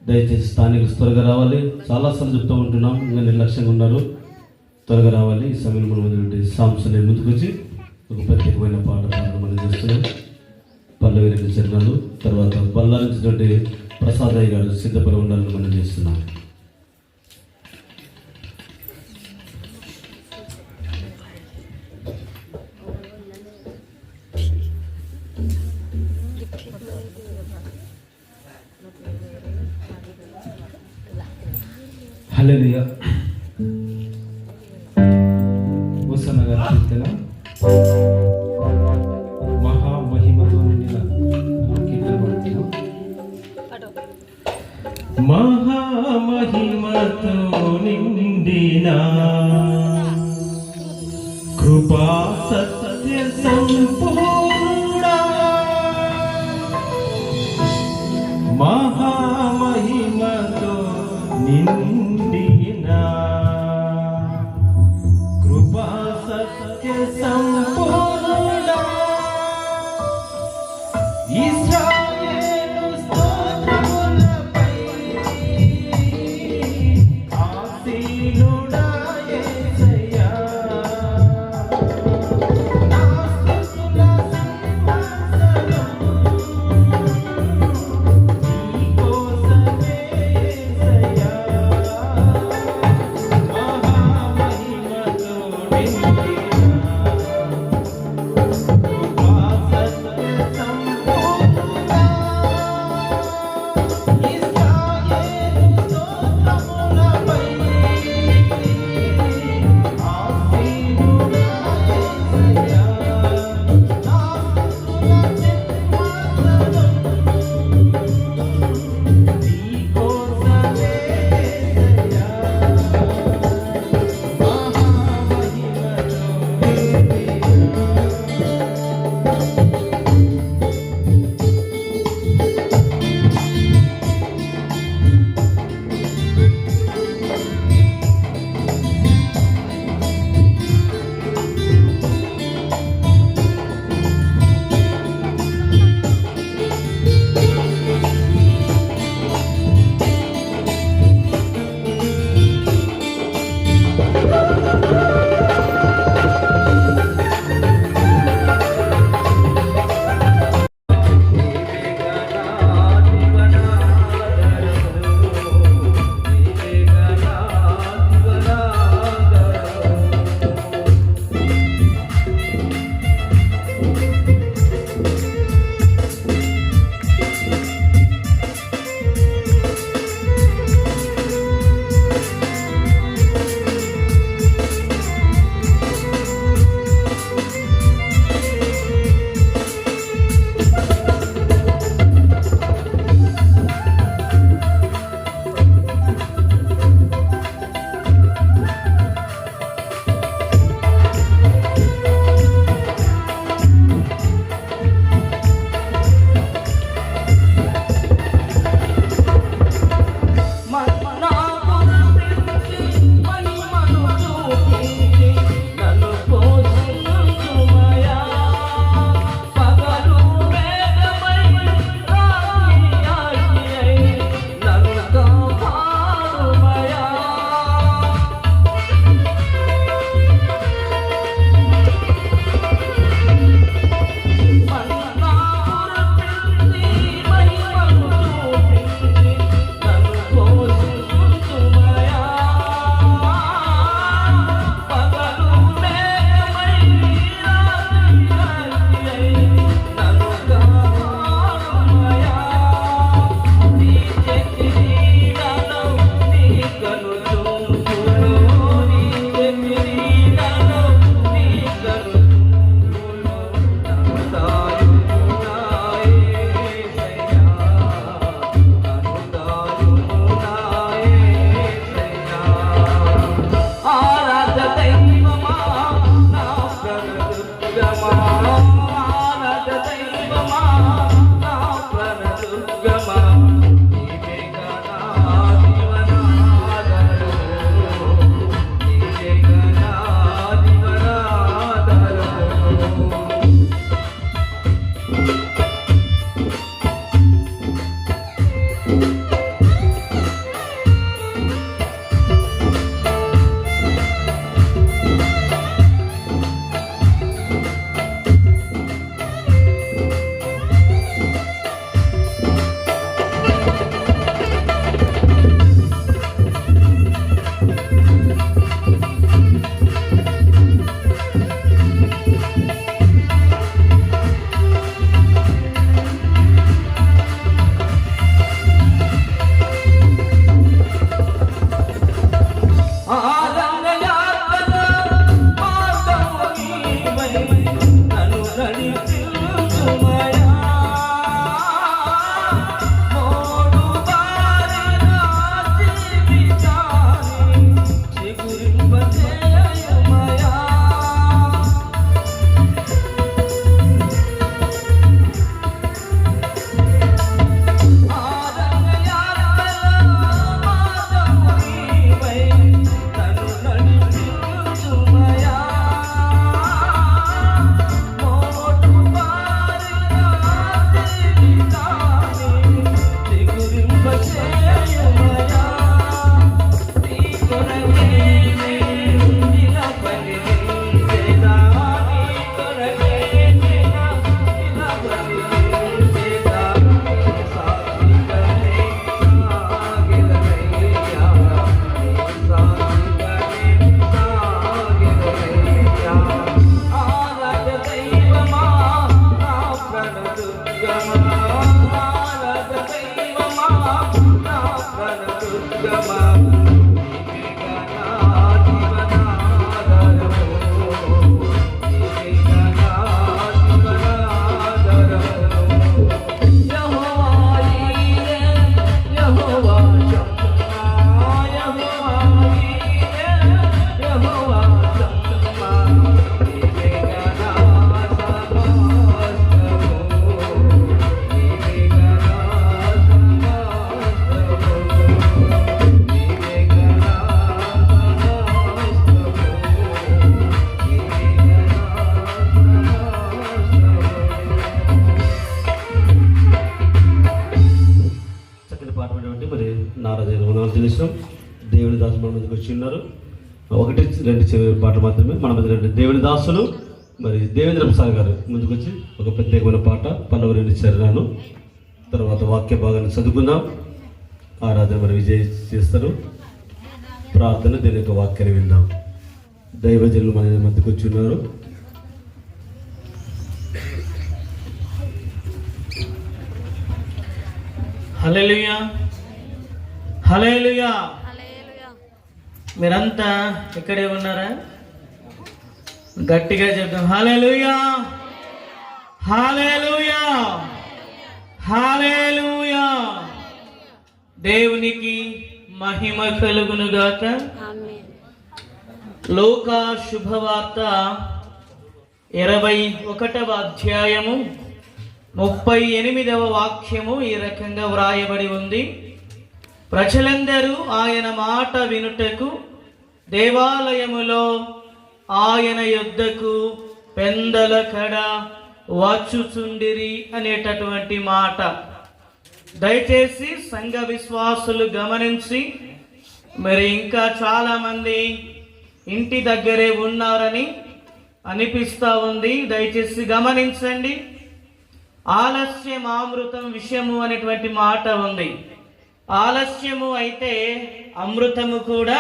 దయచేసి స్థానికులు త్వరగా రావాలి. చాలాసార్లు చెప్తూ ఉంటున్నాం, ఇంకా నిర్లక్ష్యంగా ఉన్నారు. త్వరగా రావాలి. ఈ సమయంలో మనం సాంసన్ ముందుకు వచ్చి ఒక ప్రత్యేకమైన పాట పాడడం మనం చేస్తున్నాం. పల్లవి రెండు చరణాలు, తర్వాత బల్లారించినటువంటి ప్రసాదయ్య గారు సిద్ధపడి ఉండాలని మనం చేస్తున్నాం. హల్లెలూయా. హోసన్న గారి కీర్తన మహామహిమతో నిండిన కీర్తన పడుతున్నాం. మహామహిమతో నిండిన కృపా సత్య సంపూర్ణుడా, మహామహిమతో నిండిన కృపా సత్య సంపూర్ణుడా, ఇశ్రాయేలు స్తోత్రములపై ఆసీనుడా యేసయ్యా, నా స్తుతుల సింహాసనం నీ కోసమే యేసయ్యా. వందనాలు తెలుస్తాం. దేవుని దాసులు మన ముందుకు వచ్చి ఉన్నారు. 1-2 చివరి పాటలు మాత్రమే మన మీద. దేవుని దాసులు మరి దేవేంద్ర ప్రసాద్ గారు ముందుకు వచ్చి ఒక ప్రత్యేకమైన పాట పల్లవి చరణాలు తర్వాత వాక్య భాగాన్ని చదువుకుందాం. ఆరాధన మరి విజయ్ చేస్తారు. ప్రార్థన దీని యొక్క వాక్యాన్ని విందాం. దైవజనులు మన మధ్యకు వచ్చి ఉన్నారు. హల్లెలూయా, హల్లెలూయా. మీరంతా ఇక్కడే ఉన్నారా? గట్టిగా చెప్తాం హల్లెలూయా, హల్లెలూయా, హల్లెలూయా. దేవునికి మహిమ కలుగునుగాక. లోకా శుభవార్త 21వ అధ్యాయము 38వ వాక్యము ఈ రకంగా వ్రాయబడి ఉంది. ప్రజలందరూ ఆయన మాట వినుటకు దేవాలయములో ఆయన యొద్దకు పెందల కడ వచ్చుచుండిరి అనేటటువంటి మాట. దయచేసి సంఘ విశ్వాసులు గమనించి, మరి ఇంకా చాలామంది ఇంటి దగ్గరే ఉన్నారని అనిపిస్తూ ఉంది. దయచేసి గమనించండి. ఆలస్యం అమృతం విషయము అనేటువంటి మాట ఉంది. ఆలస్యము అయితే అమృతము కూడా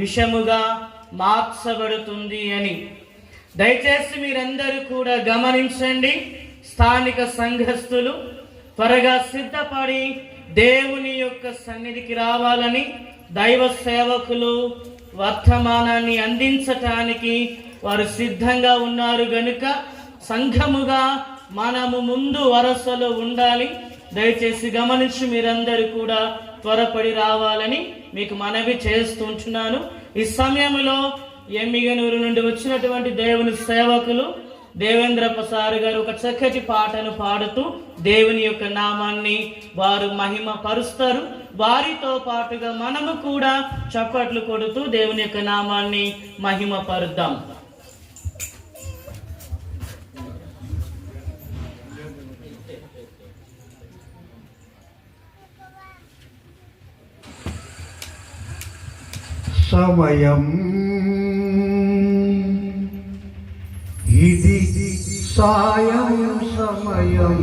విషముగా మార్చబడుతుంది అని. దయచేసి మీరందరూ కూడా గమనించండి. స్థానిక సంఘస్థులు త్వరగా సిద్ధపడి దేవుని యొక్క సన్నిధికి రావాలని, దైవ సేవకులు వర్తమానాన్ని అందించటానికి వారు సిద్ధంగా ఉన్నారు గనుక సంఘముగా మనము ముందు వరుసలో ఉండాలి. దయచేసి గమనించి మీరందరూ కూడా త్వరపడి రావాలని మీకు మనవి చేస్తుంటున్నాను. ఈ సమయంలో ఎమ్మిగనూరు నుండి వచ్చినటువంటి దేవుని సేవకులు దేవేంద్ర ప్రసాద్ గారు ఒక చక్కటి పాటను పాడుతూ దేవుని యొక్క నామాన్ని వారు మహిమ పరుస్తారు. వారితో పాటుగా మనము కూడా చప్పట్లు కొడుతూ దేవుని యొక్క నామాన్ని మహిమ పరుద్దాం. సమయం ఇది సాయం సమయం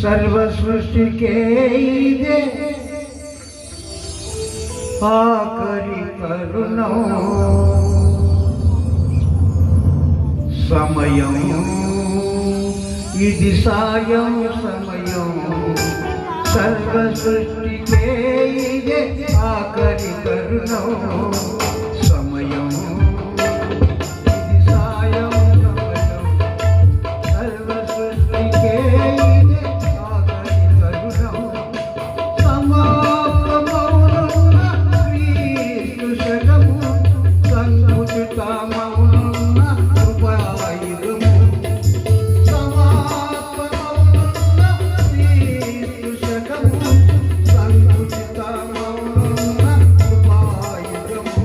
సర్వ సృష్టికే ఇదే ఆఖరి కరుణం. సమయం ఇది సాయం సమయం సర్వ సృష్టికే ఇదే ఆఖరి కరుణం. సమయం ఇది సాయం సమయం సర్వ సృష్టికే ఇదే ఆఖరి కరుణం. సమాప్తమౌనున్న క్రీస్తు శకము సంకుచితమౌనున్న కృపాయుగము. సమాప్తమౌనున్న క్రీస్తు శకము సంకుచితమౌనున్న కృపాయుగము.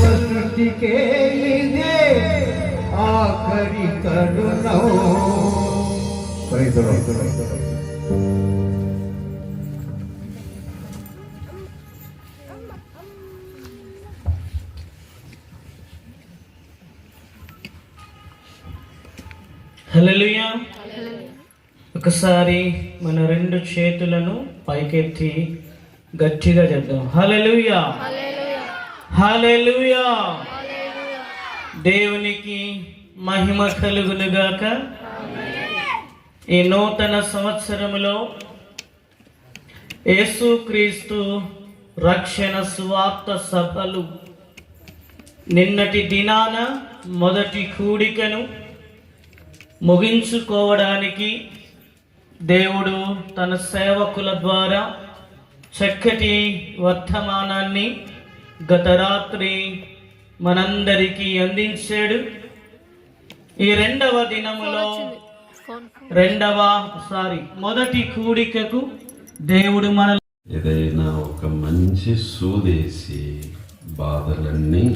సర్వ సృష్టికే ఇదే ఆఖరి తరుణం. హల్లెలూయా. ఒకసారి మన రెండు చేతులను పైకెత్తి గట్టిగా చెప్దాం. హల్లెలూయా, హల్లెలూయా. దేవునికి మహిమ కలుగునుగాక. ఈ నూతన సంవత్సరములో యేసుక్రీస్తు రక్షణ సువార్త సభలు నిన్నటి దినాన మొదటి కూడికను ముగించుకోవడానికి దేవుడు తన సేవకుల ద్వారా చక్కటి వర్తమానాన్ని గత రాత్రి మనందరికీ అందించాడు. ఈ రెండవ దినములో మొదటి కూడికకు దేవుడు మన ఏదైనా ఒక మంచి సూదేసి బాధలన్నీ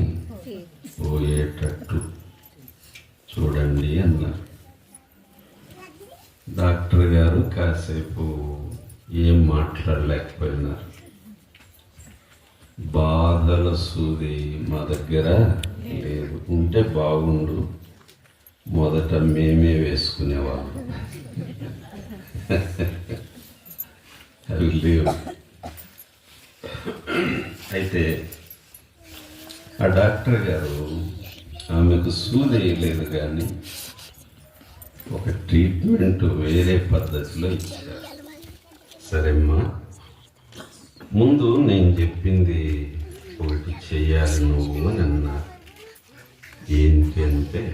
పోయేటట్టు చూడండి అన్నారు. డాక్టర్ గారు కాసేపు ఏం మాట్లాడలేకపోయినారు. బాధల సూది మా దగ్గర లేదు, ఉంటే బాగుండు, మొదట మేమే వేసుకునేవాళ్ళం, అవి లేవు. అయితే ఆ డాక్టర్ గారు ఆమెకు సూది వేయలేదు, కానీ ఒక ట్రీట్మెంట్ వేరే పద్ధతిలో ఇచ్చారు. సరేమ్మా, ముందు నేను చెప్పింది ఒకటి చెయ్యాలి నువ్వు అని అన్నారు. ఏంటి అంటే,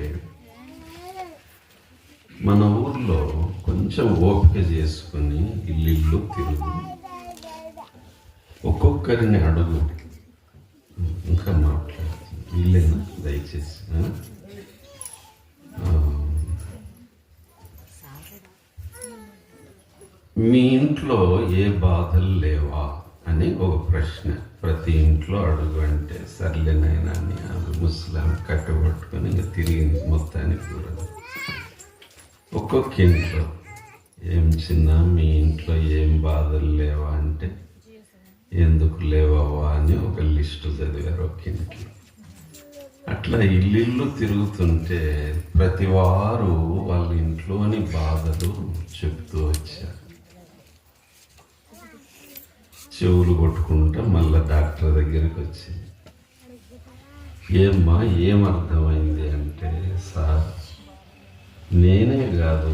మన ఊర్లో కొంచెం ఓపిక చేసుకుని ఇల్లు తిరుగు, ఒక్కొక్కరిని అడుగు. ఇంకా మాట్లాడుతుంది వీళ్ళేనా? దయచేసి మీ ఇంట్లో ఏ బాధలు లేవా అని ఒక ప్రశ్న ప్రతి ఇంట్లో అడుగు అంటే, సర్లేనైనా అని ఆమె ముసలాం కట్టబట్టుకొని ఇంకా తిరిగింది మొత్తానికి కూడా. ఒక్కొక్క ఇంట్లో ఏం చిన్న మీ ఇంట్లో ఏం బాధలు లేవా అంటే, ఎందుకు లేవా అని ఒక లిస్టు చదివారు ఒక ఇంట్లో. అట్లా ఇల్లు తిరుగుతుంటే ప్రతి వారు వాళ్ళ ఇంట్లోని బాధలు చెప్తూ వచ్చారు. చెవులు కొట్టుకుంటా మళ్ళీ డాక్టర్ దగ్గరికి వచ్చి, ఏమ్మా ఏం అర్థమైంది అంటే, సార్ నేనే కాదు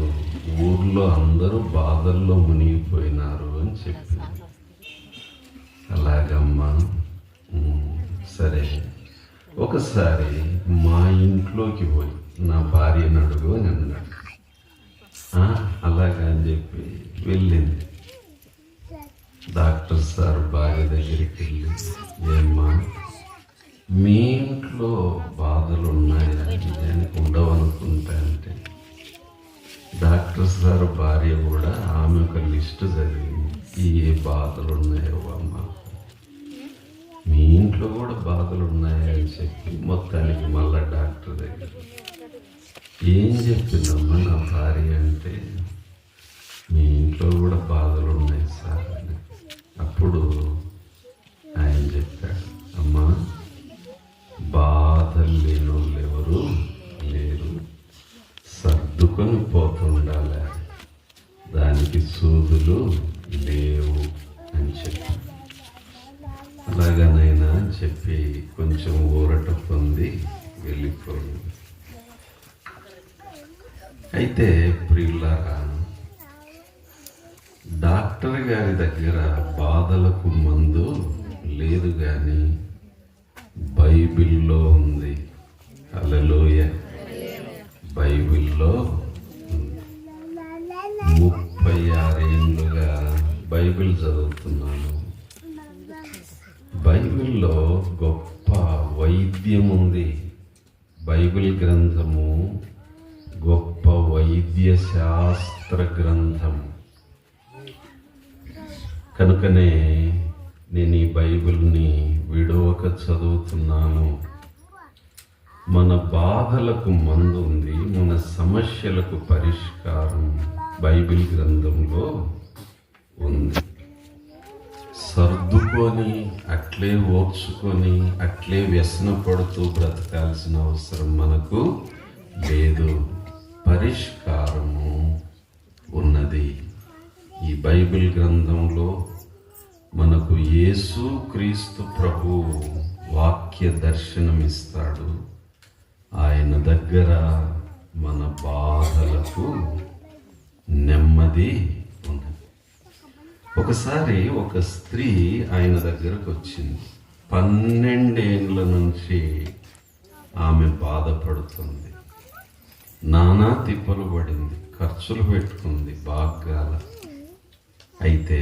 ఊర్లో అందరూ బాధల్లో మునిగిపోయినారు అని చెప్పింది. అలాగమ్మా, సరే ఒకసారి మా ఇంట్లోకి పోయి నా భార్యను అడుగు అని అన్నాడు. అలాగా అని చెప్పి వెళ్ళింది. డాక్టర్ సార్ భార్య దగ్గరికి వెళ్ళి, ఏమ్మా మీ ఇంట్లో బాధలు ఉన్నాయా అని ఉండవనుకుంటా అంటే, డాక్టర్ సార్ భార్య కూడా ఆమె ఒక లిస్టు చదివింది. ఏ బాధలు ఉన్నాయో అమ్మ, మీ ఇంట్లో కూడా బాధలు ఉన్నాయని చెప్పి మొత్తానికి మళ్ళా డాక్టర్ దగ్గర ఏం చెప్పిందమ్మా నా భార్య అంటే, మీ ఇంట్లో కూడా బాధలు ఉన్నాయి సార్ అని. అప్పుడు ఆయన చెప్పాడు, అమ్మా బాధలు లేని వాళ్ళు ఎవరు లేరు, సర్దుకొని పోతుండాలి, దానికి సూదులు లేవు అని చెప్పి. అలాగనైనా అని చెప్పి కొంచెం ఊరట పొంది వెళ్ళిపోయింది. అయితే ప్రియులారా, డాక్టర్ గారి దగ్గర బాధలకు మందు లేదు, కానీ బైబిల్లో ఉంది. హల్లెలూయా. బైబిల్లో 36 ఏళ్ళుగా బైబిల్ చదువుతున్నాను. బైబిల్లో గొప్ప వైద్యం ఉంది. బైబిల్ గ్రంథము గొప్ప వైద్య శాస్త్ర గ్రంథం. కనుకనే నేను ఈ బైబిల్ని విడవక చదువుతున్నాను. మన బాధలకు మందు ఉంది, మన సమస్యలకు పరిష్కారం బైబిల్ గ్రంథంలో ఉంది. సర్దుకొని అట్లే ఓర్చుకొని అట్లే వ్యసన పడుతూ బ్రతకాల్సిన అవసరం మనకు లేదు. పరిష్కారము ఉన్నది. ఈ బైబిల్ గ్రంథంలో మనకు యేసు క్రీస్తు ప్రభు వాక్య దర్శనమిస్తాడు. ఆయన దగ్గర మన బాధలకు నెమ్మది ఉన్నది. ఒకసారి ఒక స్త్రీ ఆయన దగ్గరకు వచ్చింది. 12 ఏళ్ళ నుంచి ఆమె బాధపడుతుంది. నానా తిప్పలు పడింది, ఖర్చులు పెట్టుకుంది బాగా. అయితే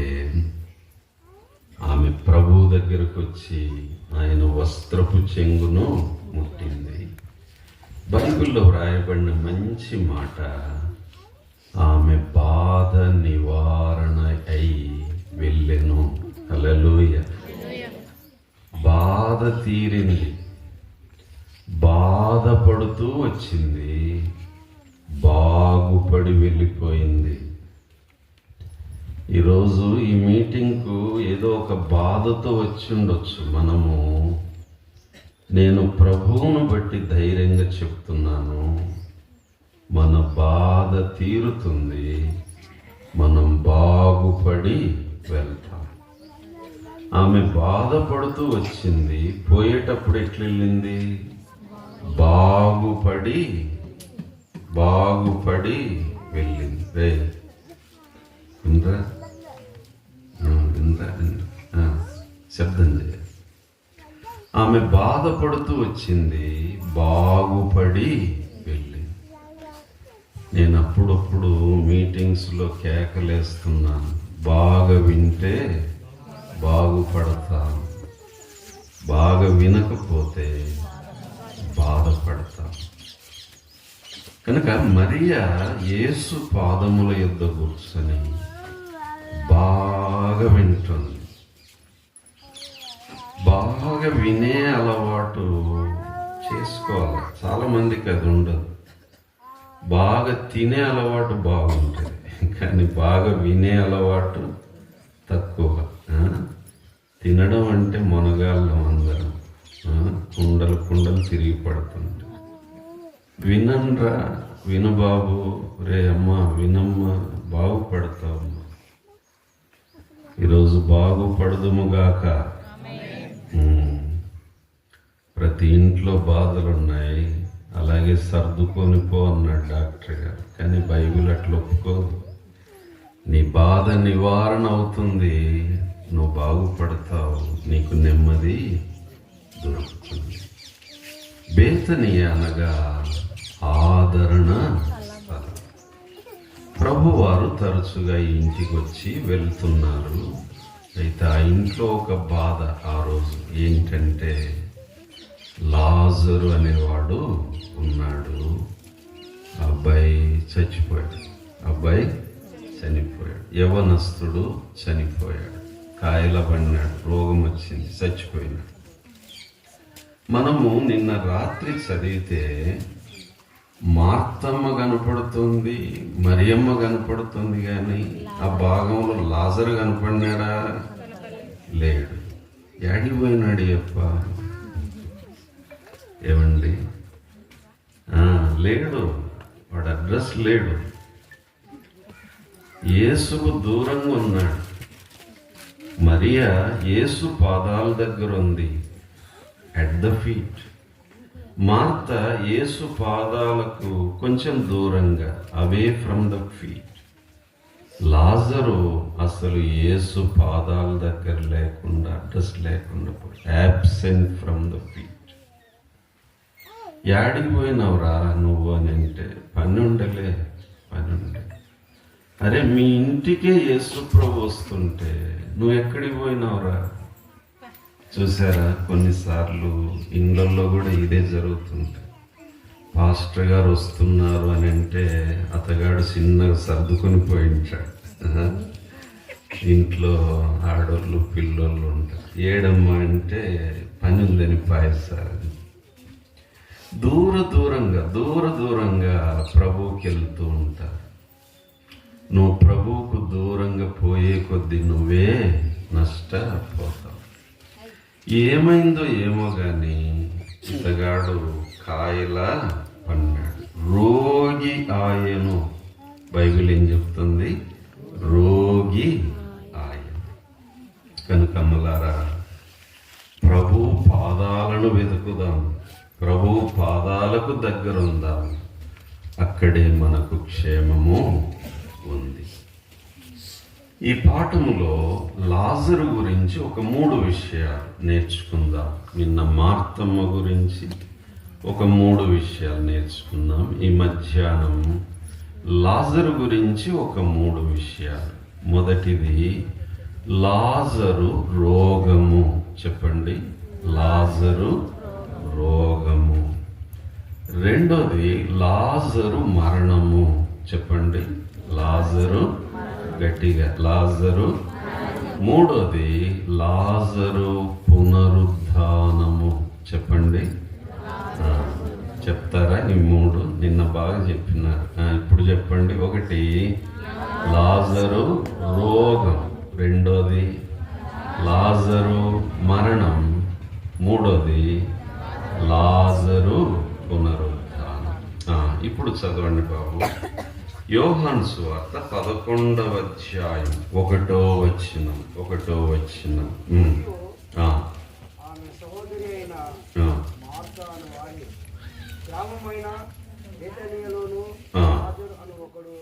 ఆమె ప్రభువు దగ్గరకు వచ్చి ఆయన వస్త్రపు చెంగును ముట్టింది. బైబిల్లో వ్రాయబడిన మంచి మాట, ఆమె బాధ నివారణ అయి వెళ్ళెను. హల్లెలూయా. బాధ తీరింది. బాధపడుతూ వచ్చింది, బాగుపడి వెళ్ళిపోయింది. ఈరోజు ఈ మీటింగ్కు ఏదో ఒక బాధతో వచ్చి ఉండొచ్చు. నేను ప్రభువును బట్టి ధైర్యంగా చెప్తున్నాను, మన బాధ తీరుతుంది, మనం బాగుపడి వెళ్తాం. ఆమె బాధపడుతూ వచ్చింది, పోయేటప్పుడు ఎట్లెళ్ళింది? బాగుపడి వెళ్ళింది. వినరా? శబ్దం చేయాలి. ఆమె బాధపడుతూ వచ్చింది, బాగుపడి వెళ్ళింది. నేను అప్పుడప్పుడు మీటింగ్స్లో కేకలేస్తున్నాను, బాగా వింటే బాగుపడతాను, బాగా వినకపోతే బాధపడతాను. కనుక మరియా యేసు పాదముల యొద్ద కూర్చొని బాగా వింటుంది. బాగా వినే అలవాటు చేసుకోవాలి. చాలా మందికి అది ఉండదు. బాగా తినే అలవాటు బాగుంటుంది, కానీ బాగా వినే అలవాటు తక్కువ. తినడం అంటే మునగాళ్ళం అందరం, కుండలు తిరిగి పడుతుంది. వినరా, విను బాబు, రే అమ్మ వినమ్మా, బాగుపడతావమ్మా. ఈరోజు బాగుపడదుముగాక. ప్రతి ఇంట్లో బాధలున్నాయి, అలాగే సర్దుకొని పో అన్నాడు డాక్టర్ గారు. కానీ బైబిల్ అట్లా ఒప్పుకోదు. నీ బాధ నివారణ అవుతుంది, నువ్వు బాగుపడతావు, నీకు నెమ్మది దొరుకుతుంది. బేతనీ అనగా ఆదరణ స్థలం. ప్రభువారు తరచుగా ఇంటికి వచ్చి వెళ్తున్నారు. అయితే ఆ ఇంట్లో ఒక బాధ ఆ రోజు ఏంటంటే, లాజరు అనేవాడు ఉన్నాడు. అబ్బాయి చచ్చిపోయాడు. యవనస్తుడు చనిపోయాడు, కాయలబడినాడు, రోగం వచ్చింది, చచ్చిపోయినాడు. మనము నిన్న రాత్రి చదివితే మార్తమ్మ కనపడుతుంది, మరియమ్మ కనపడుతుంది, కానీ ఆ భాగంలో లాజరు కనపడినాడా? లేడు. యాడికి పోయినాడు అప్ప? ఏమండి? లేడు, వాడు అడ్రస్ లేడు. యేసుకు దూరంగా ఉన్నాడు. మరియా యేసు పాదాల దగ్గర ఉంది, అట్ ద ఫీట్. మార్త యేసు పాదాలకు కొంచెం దూరంగా, అవే ఫ్రమ్ ద ఫీట్. లాజరు అసలు యేసు పాదాల దగ్గర లేకుండా, అడ్రస్ లేకుండా, యాబ్సెంట్ ఫ్రమ్ ద ఫీట్. యాడికి పోయినావురా నువ్వు అని అంటే, పని ఉండే. అరే, మీ ఇంటికే యేసు ప్రభు వస్తుంటే నువ్వు ఎక్కడికి పోయినావురా? చూసారా, కొన్నిసార్లు ఇళ్ళల్లో కూడా ఇదే జరుగుతుంది. పాస్టర్ గారు వస్తున్నారు అని అంటే అతగాడు చిన్నగా సర్దుకొని పోయించాడు. ఇంట్లో ఆడోళ్ళు పిల్లోళ్ళు ఉంటారు. ఏడమ్మా అంటే పని ఉందని పాయిస్తారు. దూరంగా ప్రభువుకి వెళ్తూ ఉంటారు. నువ్వు ప్రభువుకు దూరంగా పోయే కొద్దీ నువ్వే నష్టపోతావు. ఏమైందో ఏమో కానీ ఇతగాడు కాయలా పన్నాడు, రోగి ఆయను. బైబిల్ ఏం చెప్తుంది? రోగి ఆయన. కనుక అమ్మలారా, ప్రభు పాదాలను వెతుకుదాం, ప్రభు పాదాలకు దగ్గరుందాం. అక్కడే మనకు క్షేమము ఉంది. ఈ పాఠములో లాజరు గురించి ఒక 3 విషయాలు నేర్చుకుందాం. నిన్న మార్తమ్మ గురించి ఒక 3 విషయాలు నేర్చుకున్నాం. ఈ మధ్యాహ్నం లాజరు గురించి ఒక 3 విషయాలు. మొదటిది లాజరు రోగము. చెప్పండి, లాజరు రోగము. రెండోది లాజరు మరణము. చెప్పండి, లాజరు, గట్టిగా లాజరు. మూడోది లాజరు పునరుద్ధానము. చెప్పండి, చెప్తారా? ఈ 3 నిన్న బాగా చెప్పినారు. ఇప్పుడు చెప్పండి. ఒకటి లాజరు రోగం, రెండోది లాజరు మరణం, మూడోది లాజరు పునరుద్ధానం. ఇప్పుడు చదవండి బాబు. యోహాను సువార్త 11వ అధ్యాయం 1వ వచనం. ఆమె సహోదరి అయిన మార్తాను వారి గ్రామమైన బేతనియలోను లాజరు అను ఒకడు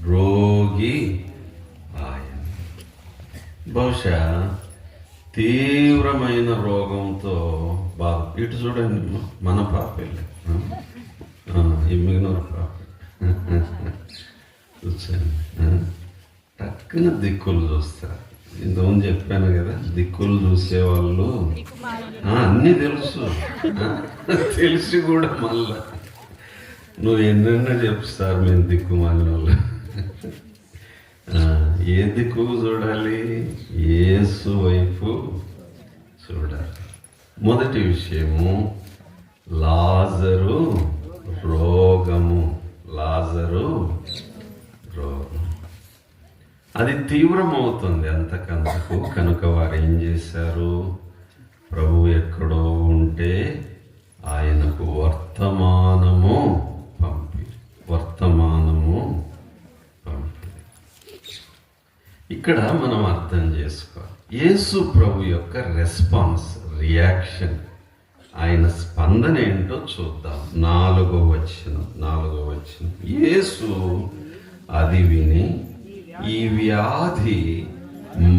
రోగి ఆయన. బహుశా తీవ్రమైన రోగంతో బాధ. ఇటు చూడండి, మన పాపేళ్ళే, ఎమ్మిగినూరు పాప. చూసాను, టక్కున దిక్కులు చూస్తారు. ఇంతకుముందు చెప్పాను కదా, దిక్కులు చూసేవాళ్ళు అన్నీ తెలిసి కూడా మళ్ళా నువ్వు ఎన్నెన్నో చెప్తారు. మేము దిక్కుమాలిన వాళ్ళు. ఏ దిక్కు చూడాలి? యేసు వైపు చూడాలి. మొదటి విషయము లాజరు రోగము. లాజరు రోగం అది తీవ్రమవుతుంది అంతకంతకు. కనుక వారు ఏం చేశారు? ప్రభు ఎక్కడో ఉంటే ఆయనకు వర్తమానము పంపి. ఇక్కడ మనం అర్థం చేసుకోవాలి యేసు ప్రభు యొక్క రియాక్షన్, ఆయన స్పందన ఏంటో చూద్దాం. 4వ వచనం. యేసు అది విని, ఈ వ్యాధి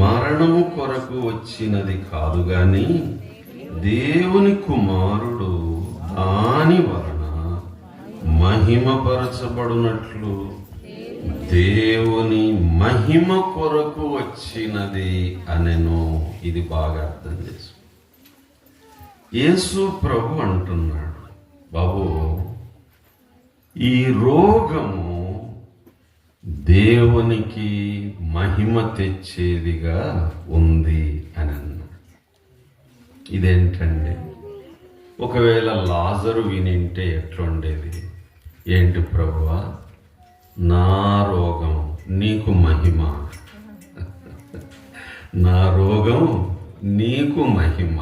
మరణము కొరకు వచ్చినది కాదు గాని దేవుని కుమారుడు దాని వలన మహిమపరచబడినట్లు దేవుని మహిమ కొరకు వచ్చినది అనెను. ఇది బాగా అర్థం చేసుకో. యేసు ప్రభు అంటున్నాడు, బాబు ఈ రోగము దేవునికి మహిమ తెచ్చేదిగా ఉంది అని అన్నాడు. ఇదేంటండి? ఒకవేళ లాజరు వినింటే ఎట్లుండేది? ఏంటి ప్రభువా, నా రోగం నీకు మహిమ, నా రోగం నీకు మహిమ,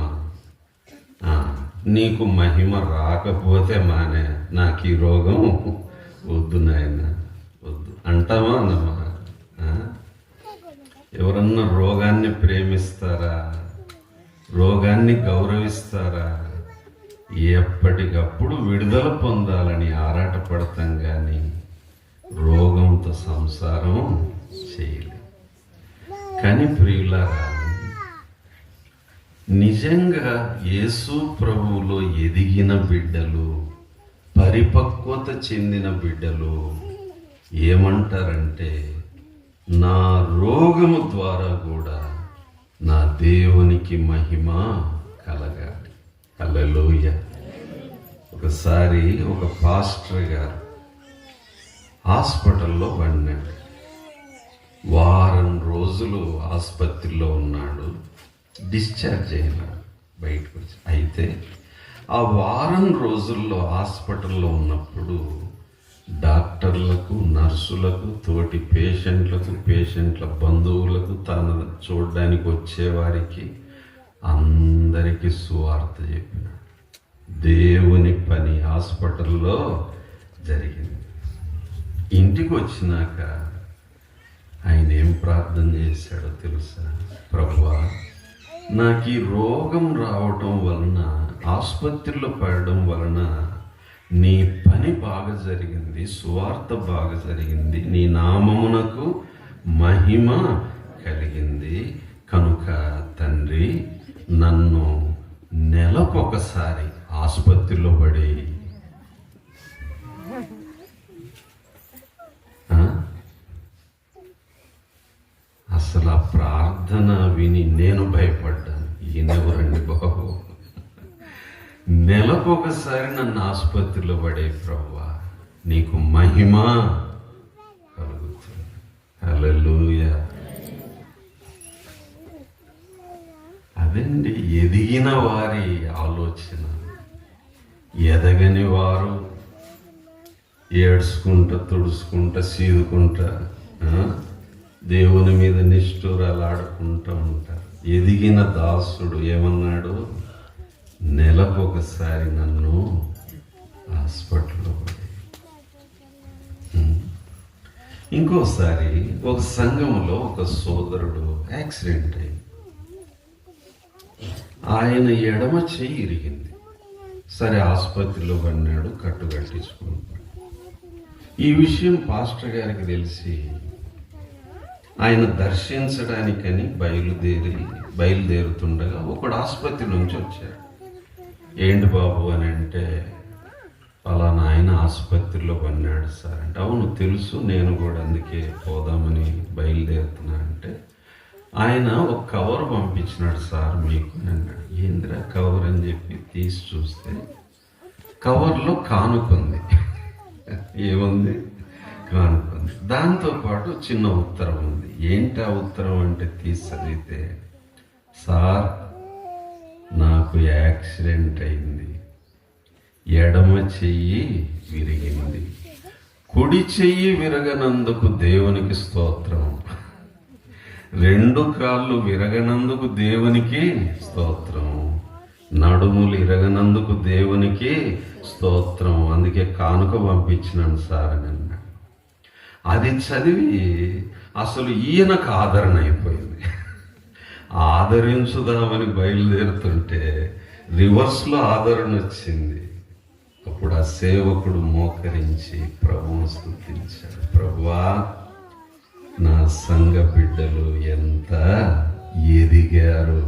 నీకు మహిమ రాకపోతే మానే, నాకు ఈ రోగం వద్దు నాయన, వద్దు అంటామా అన్నమా? ఎవరన్నా రోగాన్ని ప్రేమిస్తారా? రోగాన్ని గౌరవిస్తారా? ఎప్పటికప్పుడు విడుదల పొందాలని ఆరాటపడతాం కానీ రోగంతో సంసారం చేయలేదు. కానీ ప్రియులారా, నిజంగా యేసు ప్రభువులో ఎదిగిన బిడ్డలు, పరిపక్వత చెందిన బిడ్డలు ఏమంటారంటే, నా రోగము ద్వారా కూడా నా దేవునికి మహిమ కలగాలి. హల్లెలూయా. ఒకసారి ఒక పాస్టర్ గారు హాస్పిటల్లో పడినాడు. వారం రోజులు ఆసుపత్రిలో ఉన్నాడు. డిశ్చార్జ్ అయినాడు. బయటకు వచ్చి. అయితే ఆ వారం రోజుల్లో హాస్పిటల్లో ఉన్నప్పుడు డాక్టర్లకు, నర్సులకు, తోటి పేషెంట్ల బంధువులకు, తను చూడడానికి వచ్చేవారికి అందరికీ సువార్త చెప్పిన దేవుని పని హాస్పిటల్లో జరిగింది. ఇంటికి వచ్చినాక ఆయన ఏం ప్రార్థన చేశాడో తెలుసా? ప్రభువా, నాకు ఈ రోగం రావటం వలన, ఆసుపత్రిలో పడడం వలన నీ పని బాగా జరిగింది, సువార్త బాగా జరిగింది, నీ నామమునకు మహిమ కలిగింది కనుక తండ్రి, నన్ను నెలకొకసారి ఆసుపత్రిలో పడి అసలు ఆ ప్రార్థన విని నేను భయపడ్డాను. ఈయనెవరండి బాబు, నెలకొకసారి నన్ను ఆసుపత్రిలో పడే ప్రభువా, నీకు మహిమ కలుగుతుంది. హల్లెలూయా. అదండి ఎదిగిన వారి ఆలోచన. ఎదగని వారు ఏడ్చుకుంటా, తుడుచుకుంటా, సీదుకుంటా దేవుని మీద నిష్ఠూరాలాడుకుంటూ ఉంటారు. ఎదిగిన దాసుడు ఏమన్నాడు? నెలకొకసారి నన్ను హాస్పిటల్లో పడి. ఇంకోసారి ఒక సంఘంలో ఒక సోదరుడు యాక్సిడెంట్ అయింది. ఆయన ఎడమ చెయ్యి ఇరిగింది. సరే ఆసుపత్రిలో పడినాడు, కట్టు కట్టించుకున్నాడు. ఈ విషయం పాస్టర్ గారికి తెలిసి ఆయన దర్శించడానికని బయలుదేరుతుండగా ఒకడు ఆసుపత్రి నుంచి వచ్చాడు. ఏంటి బాబు అని అంటే, పలానా ఆయన ఆసుపత్రిలో పడినాడు సార్ అంటే, అవును తెలుసు, నేను కూడా అందుకే పోదామని బయలుదేరుతున్నా అంటే, ఆయన ఒక కవర్ పంపించినాడు సార్ మీకు అన్నాడు. ఏంద్రా కవర్ అని చెప్పి తీసి చూస్తే కవర్లో కానుకుంది. ఏముంది? కానుకుంది. దాంతోపాటు చిన్న ఉత్తరం ఉంది. ఏంటి ఆ ఉత్తరం అంటే తీసి చదివితే, సార్ నాకు యాక్సిడెంట్ అయింది, ఎడమ చెయ్యి విరిగింది, కుడి చెయ్యి విరగనందుకు దేవునికి స్తోత్రం, రెండు కాళ్ళు విరగనందుకు దేవునికి స్తోత్రం, నడుములు ఇరగనందుకు దేవునికి స్తోత్రం, అందుకే కానుక పంపించినాను సార్ అని అన్నాడు. అది చదివి అసలు ఈయనకు ఆదరణ అయిపోయింది. ఆదరించుదామని బయలుదేరుతుంటే రివర్స్లో ఆదరణ వచ్చింది. అప్పుడు ఆ సేవకుడు మోకరించి ప్రభువును స్తుతించాడు. ప్రభువా, నా సంఘ బిడ్డలు ఎంత ఎదిగారు,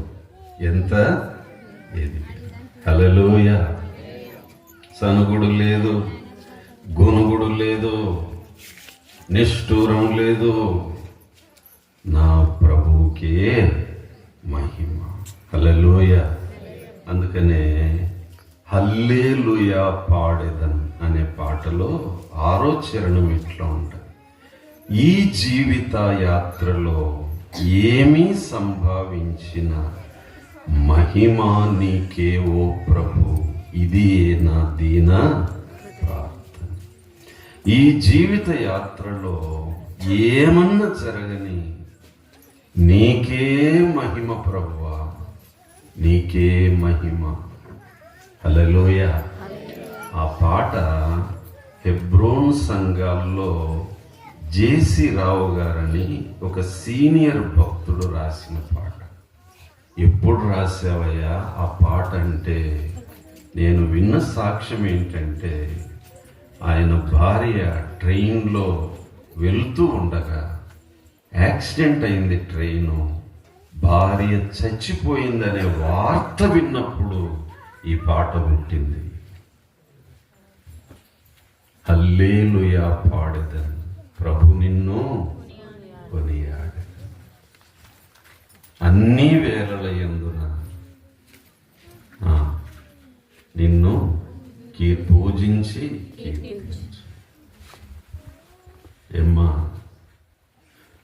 ఎంత ఎదిగారు. హల్లెలూయా. సనుగుడు లేదు, గొనుగుడు లేదు, నిష్ఠూరం లేదు. నా ప్రభువుకే మహిమ. హల్లెలూయా. అందుకనే హల్లెలూయా పాడేదన్ అనే పాటలో 6వ చరణం ఇట్లా ఉంటుంది. ఈ జీవిత యాత్రలో ఏమీ సంభావించిన మహిమా నీకే ఓ ప్రభు, ఇది నా దీన ప్రార్థన. ఈ జీవిత యాత్రలో ఏమన్నా జరగని నీకే మహిమ ప్రభువా, నీకే మహిమ. హల్లెలూయా. ఆ పాట హెబ్రోన్ సంఘాల్లో జేసి రావు గారని ఒక సీనియర్ భక్తుడు రాసిన పాట. ఎప్పుడు రాసావయ్యా ఆ పాట అంటే, నేను విన్న సాక్ష్యం ఏంటంటే, ఆయన భార్య ట్రైన్లో వెళ్తూ ఉండగా యాక్సిడెంట్ అయింది ట్రైను, భార్య చచ్చిపోయిందనే వార్త విన్నప్పుడు ఈ పాట పుట్టింది. హల్లెలూయా పాడేదను, ప్రభు నిన్ను కొనియాడు. అన్ని వేళల యందున నిన్ను పూజించి కీర్తించు. ఏమ్మా,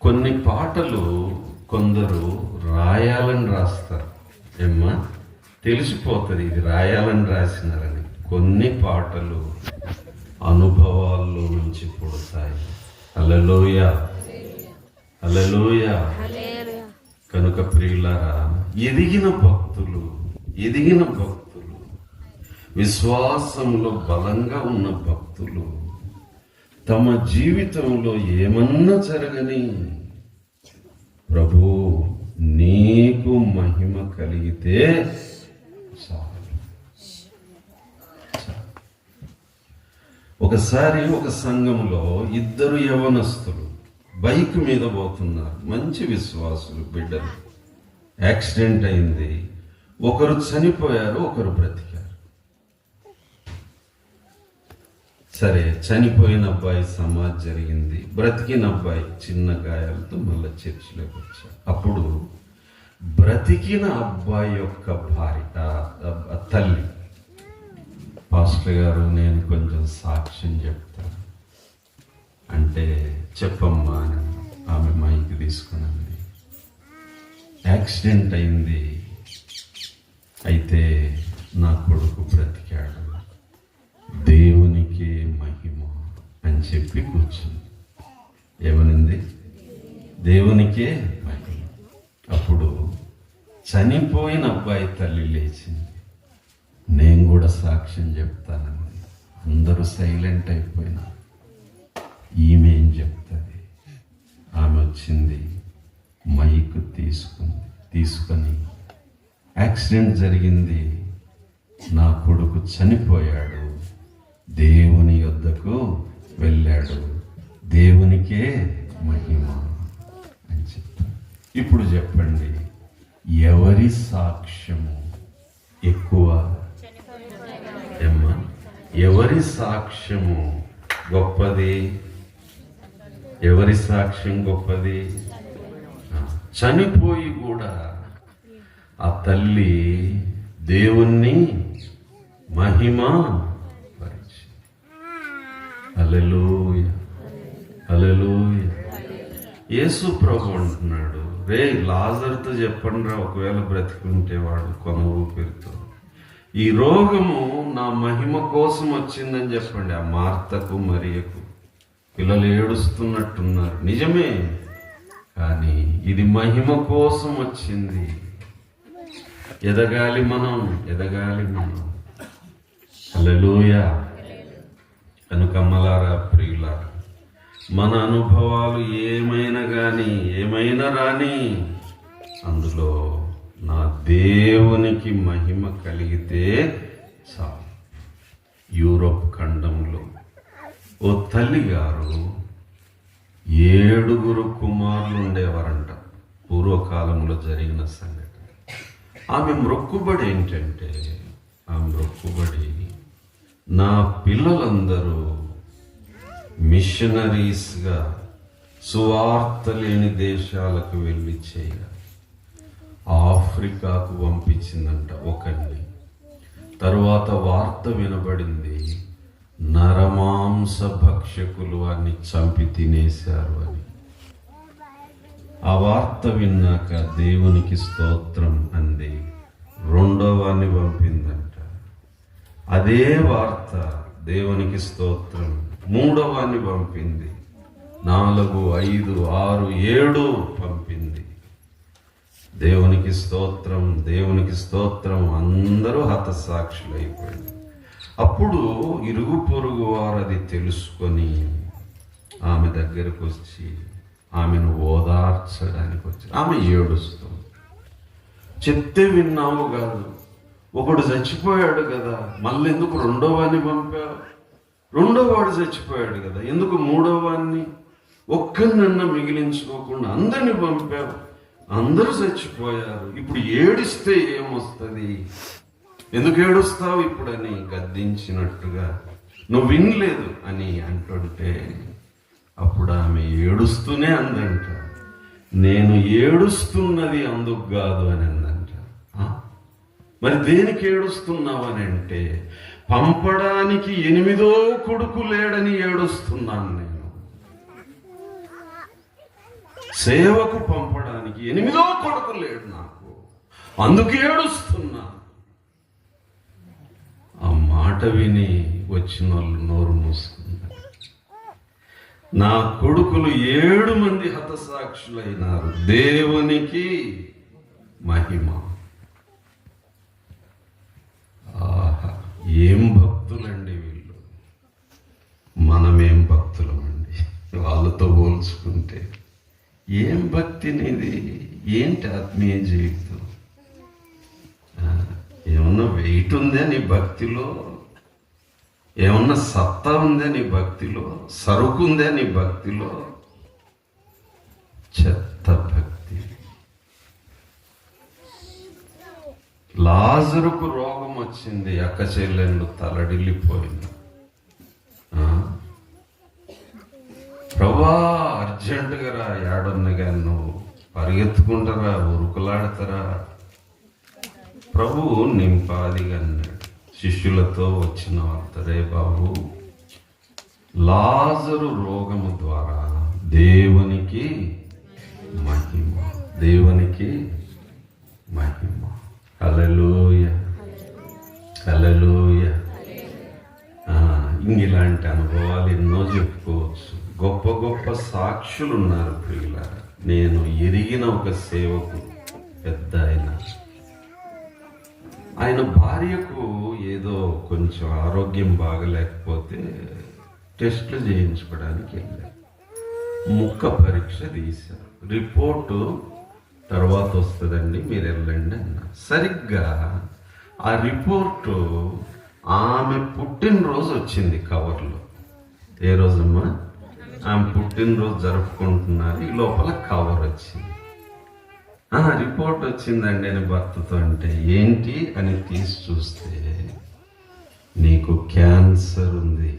కొన్ని పాటలు కొందరు రాయాలని రాస్తారు. ఏమ్మా, తెలిసిపోతుంది ఇది రాయాలని రాసినారని. కొన్ని పాటలు అనుభవాల్లో నుంచి పుడతాయి. హల్లెలూయా, హల్లెలూయా. కనుక ప్రియులారా, ఎదిగిన భక్తులు విశ్వాసంలో బలంగా ఉన్న భక్తులు తమ జీవితంలో ఏమన్నా జరగని, ప్రభు నీకు మహిమ కలిగితే చాలు. ఒకసారి ఒక సంఘంలో 2 యవనస్తులు బైక్ మీద పోతున్నారు, మంచి విశ్వాసులు, బిడ్డలు. యాక్సిడెంట్ అయింది, ఒకరు చనిపోయారు, ఒకరు బ్రతికారు. సరే, చనిపోయిన అబ్బాయి సమాధి జరిగింది, బ్రతికిన అబ్బాయి చిన్న గాయాలతో మళ్ళీ చర్చిలోకి వచ్చాడు. అప్పుడు బ్రతికిన అబ్బాయి యొక్క తల్లి, పాస్టర్ గారు నేను కొంచెం సాక్ష్యం చెప్తాను అంటే, చెప్పమ్మా అని ఆమె మైక్ తీసుకున్నది. యాక్సిడెంట్ అయింది, అయితే నా కొడుకు బ్రతికాడు, దేవునికే మహిమ అని చెప్పి కూర్చుంది. ఏమనింది? దేవునికే మహిమ. అప్పుడు చనిపోయిన అబ్బాయి తల్లి లేచింది, నేను కూడా సాక్ష్యం చెప్తానండి. అందరూ సైలెంట్ అయిపోయినా ఈమె ఏం చెప్తుంది? ఆమె వచ్చింది, మైక్ తీసుకొని యాక్సిడెంట్ జరిగింది, నా కొడుకు చనిపోయాడు, దేవుని యొద్దకు వెళ్ళాడు, దేవునికే మహిమ అని చెప్తారు. ఇప్పుడు చెప్పండి, ఎవరి సాక్ష్యము ఎక్కువ? ఏమ్మా, ఎవరి సాక్ష్యము గొప్పది? ఎవరి సాక్ష్యం గొప్పది? చనిపోయి కూడా ఆ తల్లి దేవుణ్ణి మహిమ పరిచి. హల్లెలూయా, హల్లెలూయా. యేసు ప్రభు అంటున్నాడు, రే లాజరుతో చెప్పండి రా, ఒకవేళ బ్రతికుంటే వాడు కొన ఊపిరితో, ఈ రోగము నా మహిమ కోసం వచ్చిందని చెప్పండి. ఆ మార్తకు మరియకు పిల్లలు ఏడుస్తున్నట్టున్నారు, నిజమే, కానీ ఇది మహిమ కోసం వచ్చింది. ఎదగాలి మనం. హల్లెలూయా. కనుక అమ్మలారా, ప్రియులారా, మన అనుభవాలు ఏమైనా రాని, అందులో నా దేవునికి మహిమ కలిగితే చాలు. యూరోప్ ఖండంలో ఓ తల్లి గారు 7 కుమారులు ఉండేవారంట. పూర్వకాలంలో జరిగిన సంఘటన. ఆమె మొక్కుబడి ఏంటంటే, నా పిల్లలందరూ మిషనరీస్గా సువార్త లేని దేశాలకు వెళ్ళి చేయాలి. ఆఫ్రికాకు పంపించిందంట ఒకరిని. తరువాత వార్త వినబడింది, నరమాంస భక్షకులు వారిని చంపి తినేశారు అని. ఆ వార్త విన్నాక దేవునికి స్తోత్రం అంది, 2వ వారిని పంపిందంట. అదే వార్త దేవునికి స్తోత్రం 3వ వారిని పంపింది, 4, 5, 6, 7 పంపింది. దేవునికి స్తోత్రం. అందరూ హతసాక్షులు అయిపోయింది. అప్పుడు ఇరుగు పొరుగు వారు అది తెలుసుకొని ఆమె దగ్గరకు వచ్చి ఆమెను ఓదార్చడానికి వచ్చారు. ఆమె ఏడుస్తుంది. చెప్తే విన్నావు కాదు, ఒకడు చచ్చిపోయాడు కదా, మళ్ళీ ఎందుకు 2వ వాడిని పంపావు? 2వ వాడు చచ్చిపోయాడు కదా, ఎందుకు 3వ వాడిని ఒక్కరినన్నా మిగిలించుకోకుండా అందరిని పంపావు? అందరూ చచ్చిపోయారు, ఇప్పుడు ఏడిస్తే ఏమొస్తుంది? ఎందుకు ఏడుస్తావు ఇప్పుడని గద్దించినట్టుగా, నువ్వు వినలేదు అని అంటుంటే, అప్పుడు ఆమె ఏడుస్తూనే అందంట, నేను ఏడుస్తున్నది అందుకు కాదు అని అందంట. మరి దేనికి ఏడుస్తున్నావు అని అంటే, పంపడానికి 8వ కొడుకు లేడని ఏడుస్తున్నాను నేను. సేవకు పంపడానికి 8వ కొడుకు లేడు నాకు, అందుకు ఏడుస్తున్నా. మాట విని వచ్చిన వాళ్ళు నోరు మూసుకున్నారు. నా కొడుకులు 7 మంది హతసాక్షులైనారు. దేవునికి మహిమ. ఆహా, ఏం భక్తులండి వీళ్ళు. మనమేం భక్తులమండి వాళ్ళతో పోల్చుకుంటే. ఏం భక్తి నీది? ఏంటి ఆత్మీయ జీవితం? ఏమన్నా వెయిట్ ఉందా నీ భక్తిలో? ఏమన్నా సత్తా ఉందా నీ భక్తిలో? సరుకు ఉందా నీ భక్తిలో? చెత్త భక్తి. లాజరుకు రోగం వచ్చింది, అక్క చెల్లెళ్ళు తలడిల్లిపోయింది. ప్రభా అర్జెంటుగా రా, ఏడున్నగా నువ్వు పరిగెత్తుకుంటారా, ఉరుకులాడతారా? ప్రభువు నింపాదిగా అన్నాడు. శిష్యులతో వచ్చిన వార్తరే బాబు, లాజరు రోగము ద్వారా దేవునికి మహిమ, దేవునికి మహిమ. హల్లెలూయా, హల్లెలూయా. ఇలాంటి అనుభవాలు ఎన్నో చెప్పుకోవచ్చు. గొప్ప గొప్ప సాక్షులు ఉన్నారు ప్రియులారా. నేను ఎరిగిన ఒక సేవకు పెద్ద ఆయన భార్యకు ఏదో కొంచెం ఆరోగ్యం బాగలేకపోతే టెస్టులు చేయించుకోవడానికి వెళ్ళారు. ముక్క పరీక్ష తీశారు. రిపోర్టు తర్వాత వస్తుందండి, మీరు వెళ్ళండి అన్నారు. సరిగ్గా ఆ రిపోర్టు ఆమె పుట్టినరోజు వచ్చింది కవర్లో. ఏ రోజమ్మా? ఆమె పుట్టినరోజు జరుపుకుంటున్నారు. ఈ లోపల కవర్ వచ్చింది. రిపోర్ట్ వచ్చిందండి అని భర్తతో అంటే, ఏంటి అని తీసి చూస్తే, నీకు క్యాన్సర్ ఉంది.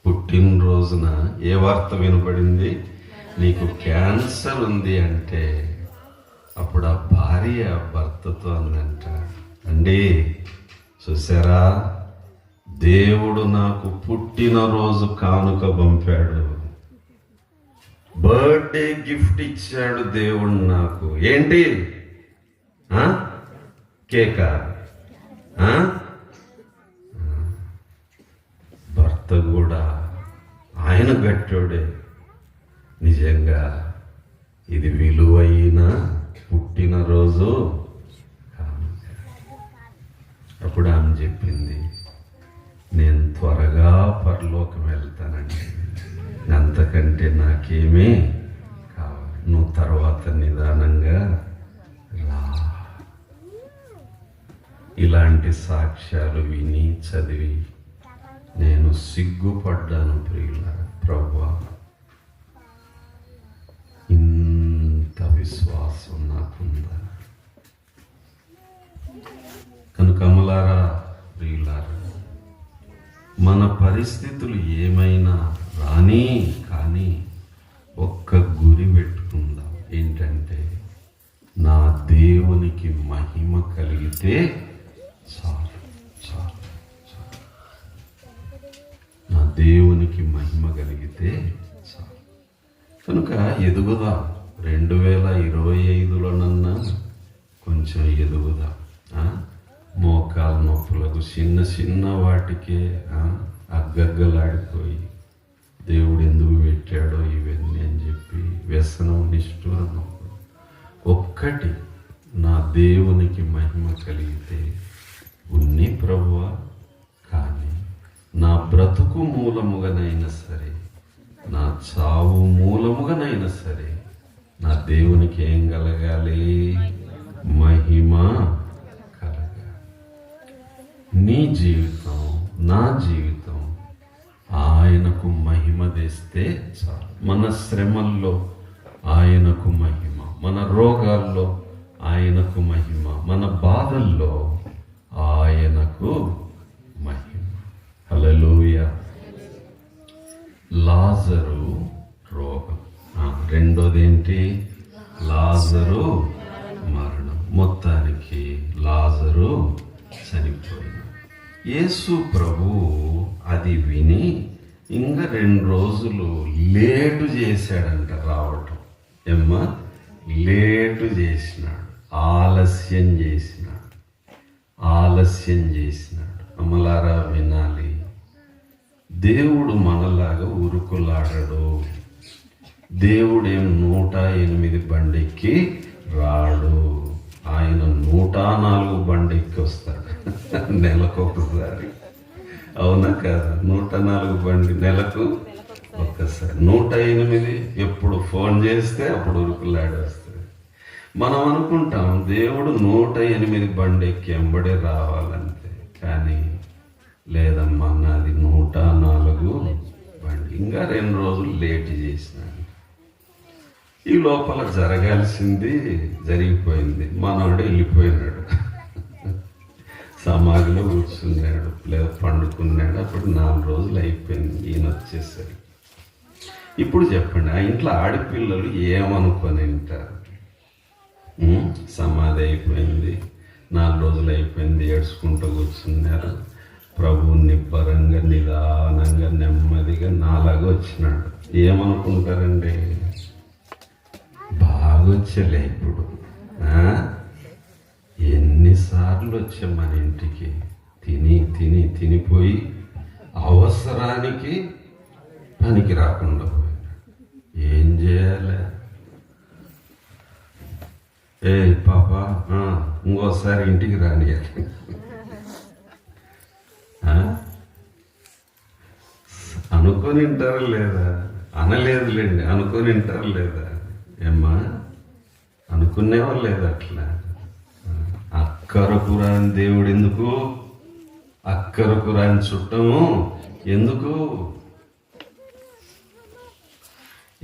పుట్టినరోజున ఏ వార్త వినపడింది? నీకు క్యాన్సర్ ఉంది అంటే, అప్పుడు ఆ భార్య భర్తతో అందంట, అండి చూసారా, దేవుడు నాకు పుట్టినరోజు కానుక పంపాడు, బర్త్డే గిఫ్ట్ ఇచ్చాడు దేవుడు నాకు. ఏంటి? కేకా? భర్త కూడా ఆయన గట్టోడే. నిజంగా ఇది విలువైన పుట్టినరోజు. అప్పుడు ఆమె చెప్పింది, నేను త్వరగా పరలోకం వెళ్తానండి, అంతకంటే నాకేమీ కావాలి, నువ్వు తర్వాత నిదానంగా రా. ఇలాంటి సాక్ష్యాలు విని చదివి నేను సిగ్గుపడ్డాను ప్రియులారా. ప్రభువా, ఇంత విశ్వాసం నాకుందా? కనుక అమలారా, ప్రియులారా, మన పరిస్థితులు ఏమైనా రాని కానీ ఒక్క గురి పెట్టుకుందాం. ఏంటంటే, నా దేవునికి మహిమ కలిగితే చాలు, చాలు, చాలు. నా దేవునికి మహిమ కలిగితే చాలు. కనుక ఎదుగుదాం. 2025లోనన్నా కొంచెం ఎదుగుదాం. మోకాల నొప్పులకు చిన్న చిన్న వాటికే అగ్గగ్గలాడిపోయి దేవుడు ఎందుకు పెట్టాడో ఇవన్నీ అని చెప్పి వ్యసనం, నిష్ఠూరం. ఒక్కటి, నా దేవునికి మహిమ కలిగితే ఉన్ని ప్రభువా, కానీ నా బ్రతుకు మూలముగానైనా సరే, నా చావు మూలముగానైనా సరే, నా దేవునికి ఏం కలగాలి? మహిమ కలగాలి. నీ జీవితం, నా జీవితం ఆయనకు మహిమ తెస్తే చాలు. మన శ్రమల్లో ఆయనకు మహిమ, మన రోగాల్లో ఆయనకు మహిమ, మన బాధల్లో ఆయనకు మహిమ. హల్లెలూయా. లాజరు రోగం. రెండోది ఏంటి? లాజరు మరణం. మొత్తానికి లాజరు చనిపోయింది. యేసు ప్రభు అది విని ఇంకా 2 రోజులు లేటు చేశాడంట రావటం. ఏమ్మా? లేటు చేసినాడు, ఆలస్యం చేసినాడు, ఆలస్యం చేసినాడు. అమలారా వినాలి. దేవుడు మనలాగా ఉరుకులాడడు. దేవుడేం 108 బండెక్కి రాడు. ఆయన 104 బండెక్కి వస్తాడు నెలకొకసారి. అవునా కదా? 104 బండి నెలకు ఒక్కసారి. 108 ఎప్పుడు ఫోన్ చేస్తే అప్పుడు ఉరుకులాడి వస్తుంది. మనం అనుకుంటాం దేవుడు 108 బండి ఎక్కి ఎంబడే రావాలంతే. కానీ లేదమ్మా, నాది 104 బండి. ఇంకా 2 రోజులు లేట్ చేసినాడు. ఈ లోపల జరగాల్సింది జరిగిపోయింది. మనోడు వెళ్ళిపోయినాడు, సమాధిలో కూర్చున్నాడు లేదా పండుకున్నాడు. అప్పుడు 4 రోజులు అయిపోయింది ఈయన వచ్చేసరికి. ఇప్పుడు చెప్పండి, ఆ ఇంట్లో ఆడపిల్లలు ఏమనుకొని ఉంటారు? సమాధి అయిపోయింది, 4 రోజులు అయిపోయింది, ఏడ్చుకుంటూ కూర్చున్నారు. ప్రభువు నిబ్బరంగా నిదానంగా నెమ్మదిగా నాలాగా వచ్చినాడు. ఏమనుకుంటారండి? బాగొచ్చలే. ఇప్పుడు ఎన్నిసార్లు వచ్చా మన ఇంటికి, తినిపోయి అవసరానికి పనికి రాకుండా పోయినా ఏం చేయాలి? ఏ పాప, ఇంకోసారి ఇంటికి రానియాలి. అనుకొని వింటారా లేదా? అనలేదులేండి, అనుకొని వింటారా లేదా? ఏమ్మా, అనుకునేవాళ్ళు లేదా? అట్లా అక్కరకు రాని దేవుడు ఎందుకు? అక్కరకు రాని చుట్టము ఎందుకు?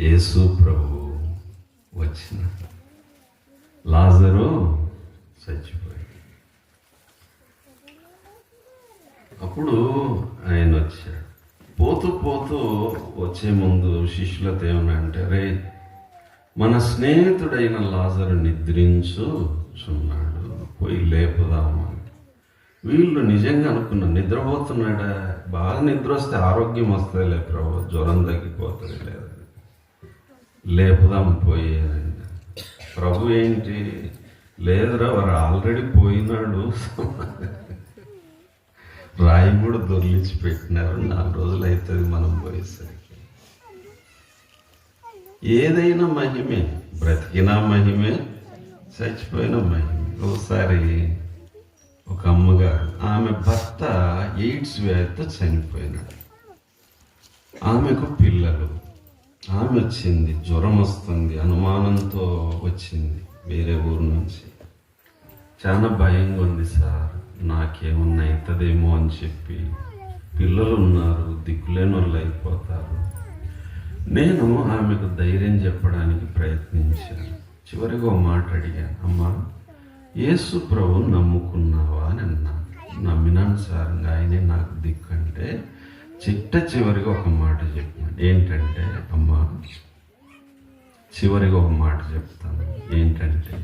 యేసు ప్రభు వచ్చిన లాజరు చచ్చిపోయాడు. అప్పుడు ఆయన వచ్చాడు. పోతూ వచ్చే ముందు శిష్యులతో ఏమన్నా రే, మన స్నేహితుడైన లాజరు నిద్రించుచున్నాడు, పోయి లేపుదామని. వీళ్ళు నిజంగా అనుకున్నారు, నిద్రపోతున్నాడా? బాగా నిద్ర వస్తే ఆరోగ్యం వస్తుందిలే ప్రభు, జ్వరం తగ్గిపోతుంది లేదా, లేపుదాం పోయి. ప్రభు ఏంటి, లేదురా వారు ఆల్రెడీ పోయినాడు, రాయి కూడా దొర్లించి పెట్టినారు, 4 రోజులు అవుతుంది మనం పోయేసరికి. ఏదైనా మహిమే, బ్రతికినా మహిమే, చచ్చిపోయిన మహిమే. ఒకసారి ఒక అమ్మగారు, ఆమె భర్త ఎయిడ్స్ వ్యాధితో చనిపోయినాడు. ఆమెకు పిల్లలు, ఆమె వచ్చింది, జ్వరం వస్తుంది, అనుమానంతో వచ్చింది వేరే ఊరు నుంచి. చాలా భయంగా ఉంది సార్, నాకేమన్నా అవుతుందేమో అని చెప్పి. పిల్లలు ఉన్నారు, దిక్కులేని వాళ్ళు అయిపోతారు. నేను ఆమెకు ధైర్యం చెప్పడానికి ప్రయత్నించాను. చివరికి ఒక మాట అడిగాను, అమ్మా యేసు ప్రభువు నమ్ముకున్నావా అని అన్నాను. నమ్మినాను సార్, ఆయనే నాకు దిక్కు అంటే చివరిగా ఒక మాట చెప్పాను. ఏంటంటే, అమ్మా చివరిగా ఒక మాట చెప్తాను, ఏంటంటే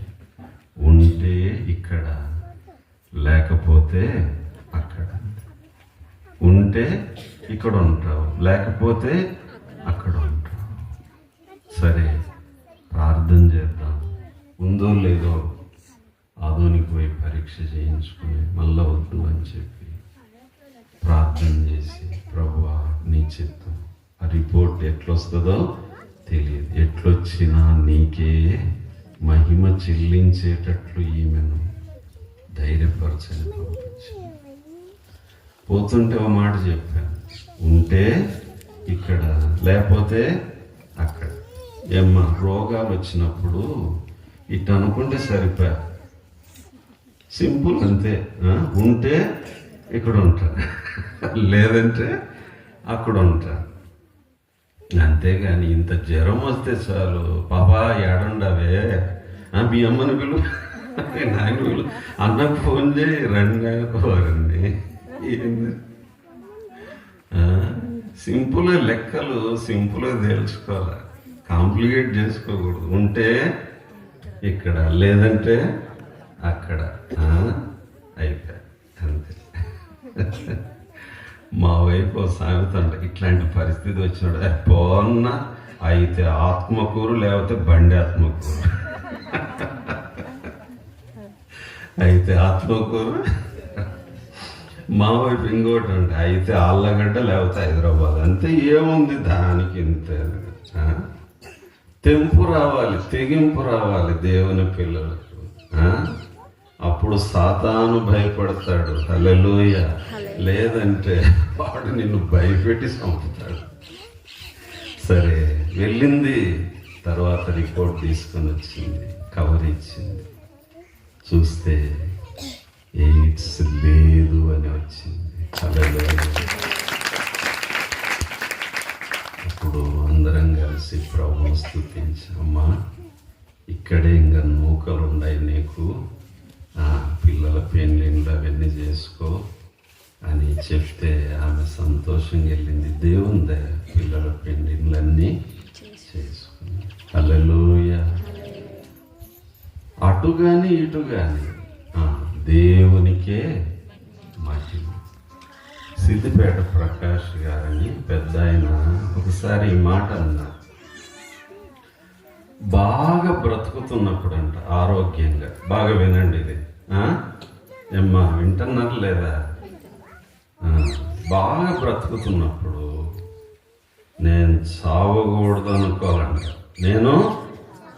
ఉంటే ఇక్కడ, లేకపోతే అక్కడ. ఉంటే ఇక్కడ ఉంటావు, లేకపోతే అక్కడ ఉంటావు. సరే, ప్రార్థన చేద్దాం. ఉందో లేదో ఆదోనికి పోయి పరీక్ష చేయించుకుని మళ్ళా వద్దు అని చెప్పి ప్రార్థన చేసి, ప్రభువా నీ చిత్తం, ఆ రిపోర్ట్ ఎట్లొస్తుందో తెలియదు, ఎట్లొచ్చినా నీకే మహిమ చెల్లించేటట్లు ఈమెను ధైర్యపరచని పంపించాను. పోతుంటే ఒక మాట చెప్పాను, ఉంటే ఇక్కడ, లేకపోతే అక్కడ. ఏమ్మా, రోగాలు వచ్చినప్పుడు ఇటు అనుకుంటే సరిపోయా, సింపుల్ అంతే. ఉంటే ఇక్కడ ఉంటా, లేదంటే అక్కడ ఉంటా. అంతేగాని ఇంత జ్వరం వస్తే చాలు, పాపా ఏడుండవే, మీ అమ్మని పిలు, నాయన పిలు, అన్నకు ఫోన్ చేయి, రండి కోరండి. సింపుల్గా లెక్కలు సింపుల్గా తెలుసుకోవాలి, కాంప్లికేట్ చేసుకోకూడదు. ఉంటే ఇక్కడ, లేదంటే అక్కడ, అయిపోయి అంతే. మా వైపు సామెత అంట, ఇట్లాంటి పరిస్థితి వచ్చినప్పుడు పోన్న అయితే ఆత్మకూరు, లేకపోతే బండి ఆత్మకూరు. అయితే ఆత్మకూరు, మా వైపు ఇంకోటి అంటే అయితే ఆళ్ళగడ్డ లేకపోతే హైదరాబాద్ అంతే, ఏముంది దానికి ఇంత. తెంపు రావాలి, తెగింపు రావాలి దేవుని పిల్లలకు. అప్పుడు సాతాను భయపడతాడు. హల్లెలూయా. లేదంటే వాడు నిన్ను భయపెట్టి చంపుతాడు. సరే వెళ్ళింది, తర్వాత రిపోర్ట్ తీసుకొని వచ్చింది, కవర్ ఇచ్చింది. చూస్తే ఎయిడ్స్ లేదు అని వచ్చింది. హల్లెలూయా. అప్పుడు అందరం కలిసి ప్రభువును స్తుతించామా, ఇక్కడే ఇంకా నూకలు ఉన్నాయి నీకు, పిల్లల పెళ్ళిళ్ళు అవన్నీ చేసుకో అని చెప్తే ఆమె సంతోషంగా వెళ్ళింది. దేవుని దయ, పిల్లల పెళ్ళిళ్ళన్నీ చేసుకుంది. హల్లెలూయా. అటు కానీ ఇటు కానీ దేవునికే మహిమ. సిద్దిపేట ప్రకాష్ గారని పెద్ద ఆయన ఒకసారి ఈ మాట అన్నారు. బాగా బ్రతుకుతున్నప్పుడు అంట, ఆరోగ్యంగా, బాగా వినండి ఇది, ఏమ్మా వింటున్నారు లేదా? బాగా బ్రతుకుతున్నప్పుడు నేను చావకూడదు అనుకోవాలంట. నేను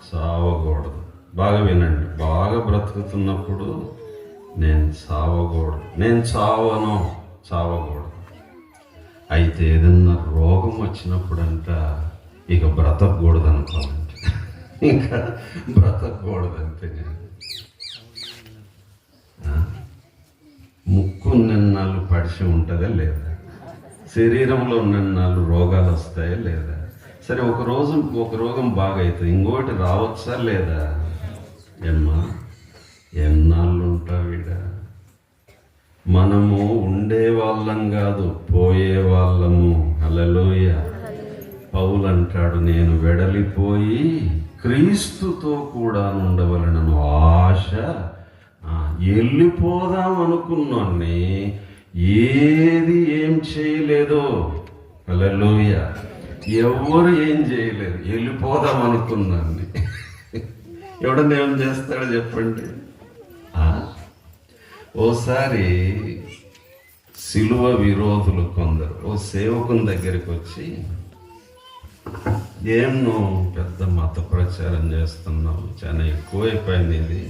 చావకూడదు. బాగా వినండి, బాగా బ్రతుకుతున్నప్పుడు నేను చావకూడదు, నేను చావకూడదు. అయితే ఏదన్నా రోగం వచ్చినప్పుడంట ఇక బ్రతకూడదు అనుకోవాలంట, ఇంకా బ్రతకూడదంటే. నేను ముక్కు నిన్నాళ్ళు పడిచి ఉంటుందా లేదా? శరీరంలో నిన్నాళ్ళు రోగాలు వస్తాయా లేదా? సరే ఒక రోగం బాగా అవుతుంది, ఇంకోటి రావచ్చా లేదా? ఏమ్మా ఎన్నాళ్ళు ఉంటావిడ? మనము ఉండే వాళ్ళం కాదు, పోయే వాళ్ళము. హల్లెలూయా. పౌలు అంటాడు, నేను వెడలిపోయి క్రీస్తుతో కూడా ఉండవలనను ఆశ, వెళ్ళిపోదాం అనుకున్నాన్ని ఏది ఏం చేయలేదో. హల్లెలూయా. ఎవరు ఏం చేయలేరు, వెళ్ళిపోదాం అనుకున్నాన్ని. ఎవడన్నా ఏం చేస్తాడో చెప్పండి. ఓసారి సిలువ విరోధులు కొందరు ఓ సేవకుని దగ్గరికి వచ్చి, ఏం నువ్వు పెద్ద మత ప్రచారం చేస్తున్నావు, చాలా ఎక్కువైపోయింది ఇది,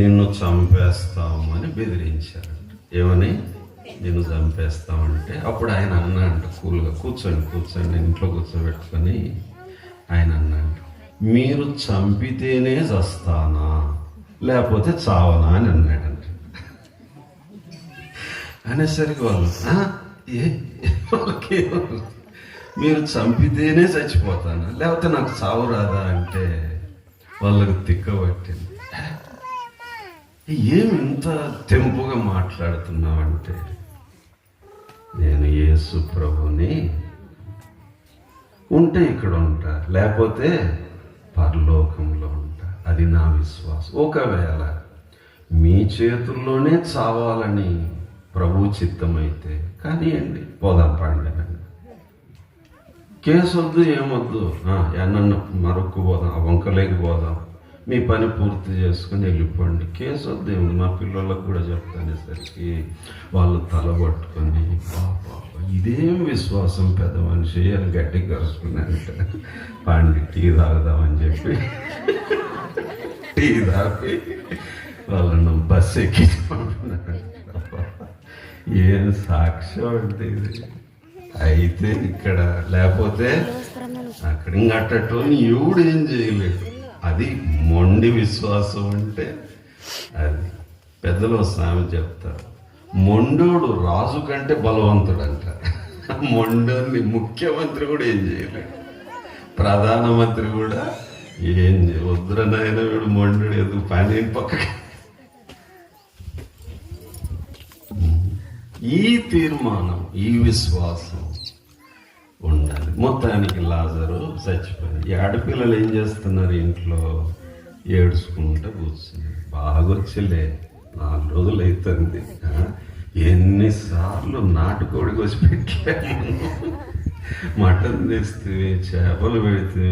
నిన్ను చంపేస్తాము అని బెదిరించారు. ఏమని? నిన్ను చంపేస్తామంటే అప్పుడు ఆయన అన్నాడు, కూల్గా కూర్చొని ఇంట్లో కూర్చోబెట్టుకొని ఆయన అన్నాడు, మీరు చంపితేనే చస్తానా లేకపోతే చావనా అని అన్నాడంట. అనేసరికి వాళ్ళకి మీరు చంపితేనే చచ్చిపోతానా లేకపోతే నాకు చావు రాదా అంటే వాళ్ళకి తిక్కబట్టింది. ఏమి ఇంత తెంపుగా మాట్లాడుతున్నావంటే, నేను యేసు ప్రభుని ఉంటే ఇక్కడ ఉంటా, లేకపోతే పరలోకంలో ఉంటా. అది నా విశ్వాసం. ఒకవేళ మీ చేతుల్లోనే చావాలని ప్రభు చిత్తమైతే కానివ్వండి, పోదాం పండుగ. కేసు వద్దు, ఏమొద్దు, ఎన్న మరొక్కు పోదాం, వంకలేకి పోదాం, మీ పని పూర్తి చేసుకుని వెళ్ళిపోండి. కేసు వద్దు, ఏముంది. మా పిల్లలకు కూడా చెప్తానేసరికి వాళ్ళు తలబట్టుకొని, బాబా ఇదేం విశ్వాసం పెద్ద మనిషి అని గట్టిగా కలుసుకున్నారంట. పండి టీ తాగుదామని చెప్పి టీ తాగి వాళ్ళను బస్సు ఎక్కించుకుంటున్నారంట. ఏం సాక్ష్యం అంటే ఇది. అయితే ఇక్కడ లేకపోతే అక్కడ ఇంకట్టట్టు ఎవడు ఏం చేయలేడు. అది మొండి విశ్వాసం అంటే. అది పెద్దలు సామెత చెప్తారు, మొండోడు రాజు కంటే బలవంతుడంట. మొండోని ముఖ్యమంత్రి కూడా ఏం చేయలేడు, ప్రధానమంత్రి కూడా ఏం వద్దురనైనా వీడు మొండు ఎందుకు పని పక్క. ఈ తీర్మానం, ఈ విశ్వాసం ఉండాలి. మొత్తానికి లాజరు చచ్చిపోయింది. ఈ ఆడపిల్లలు ఏం చేస్తున్నారు? ఇంట్లో ఏడ్చుకుంటూ కూర్చున్నారు. బాగొచ్చిలే 4 రోజులు అవుతుంది. ఎన్నిసార్లు నాటుకోడికి వచ్చి పెట్టాము, మటన్ తెస్తే, చేపలు పెడితే,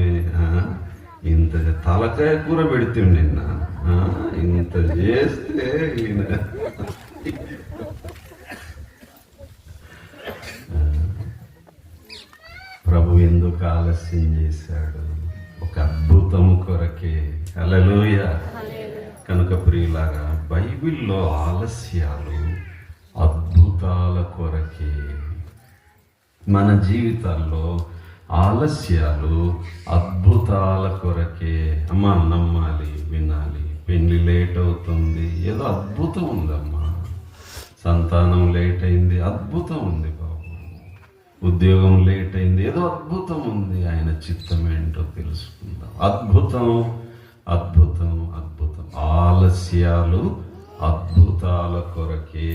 ఇంత తలకాయ కూర పెడితే నిన్న, ఇంత చేస్తే ఈయన ఎందుకు ఆలస్యం చేశాడు? ఒక అద్భుతం కొరకే. హల్లెలూయా. కనుక ప్రియులారా, బైబిల్లో ఆలస్యాలు అద్భుతాల కొరకే. మన జీవితాల్లో ఆలస్యాలు అద్భుతాల కొరకే. అమ్మా, నమ్మాలి, వినాలి. పెళ్లి లేట్ అవుతుంది, ఏదో అద్భుతం ఉందమ్మా. సంతానం లేట్ అయింది, అద్భుతం ఉంది బాబు. ఉద్యోగం లేట్ అయింది, ఏదో అద్భుతం ఉంది. ఆయన చిత్తం ఏంటో తెలుసుకుందాం. అద్భుతం, అద్భుతం, అద్భుతం. ఆలస్యాలు అద్భుతాల కొరకే.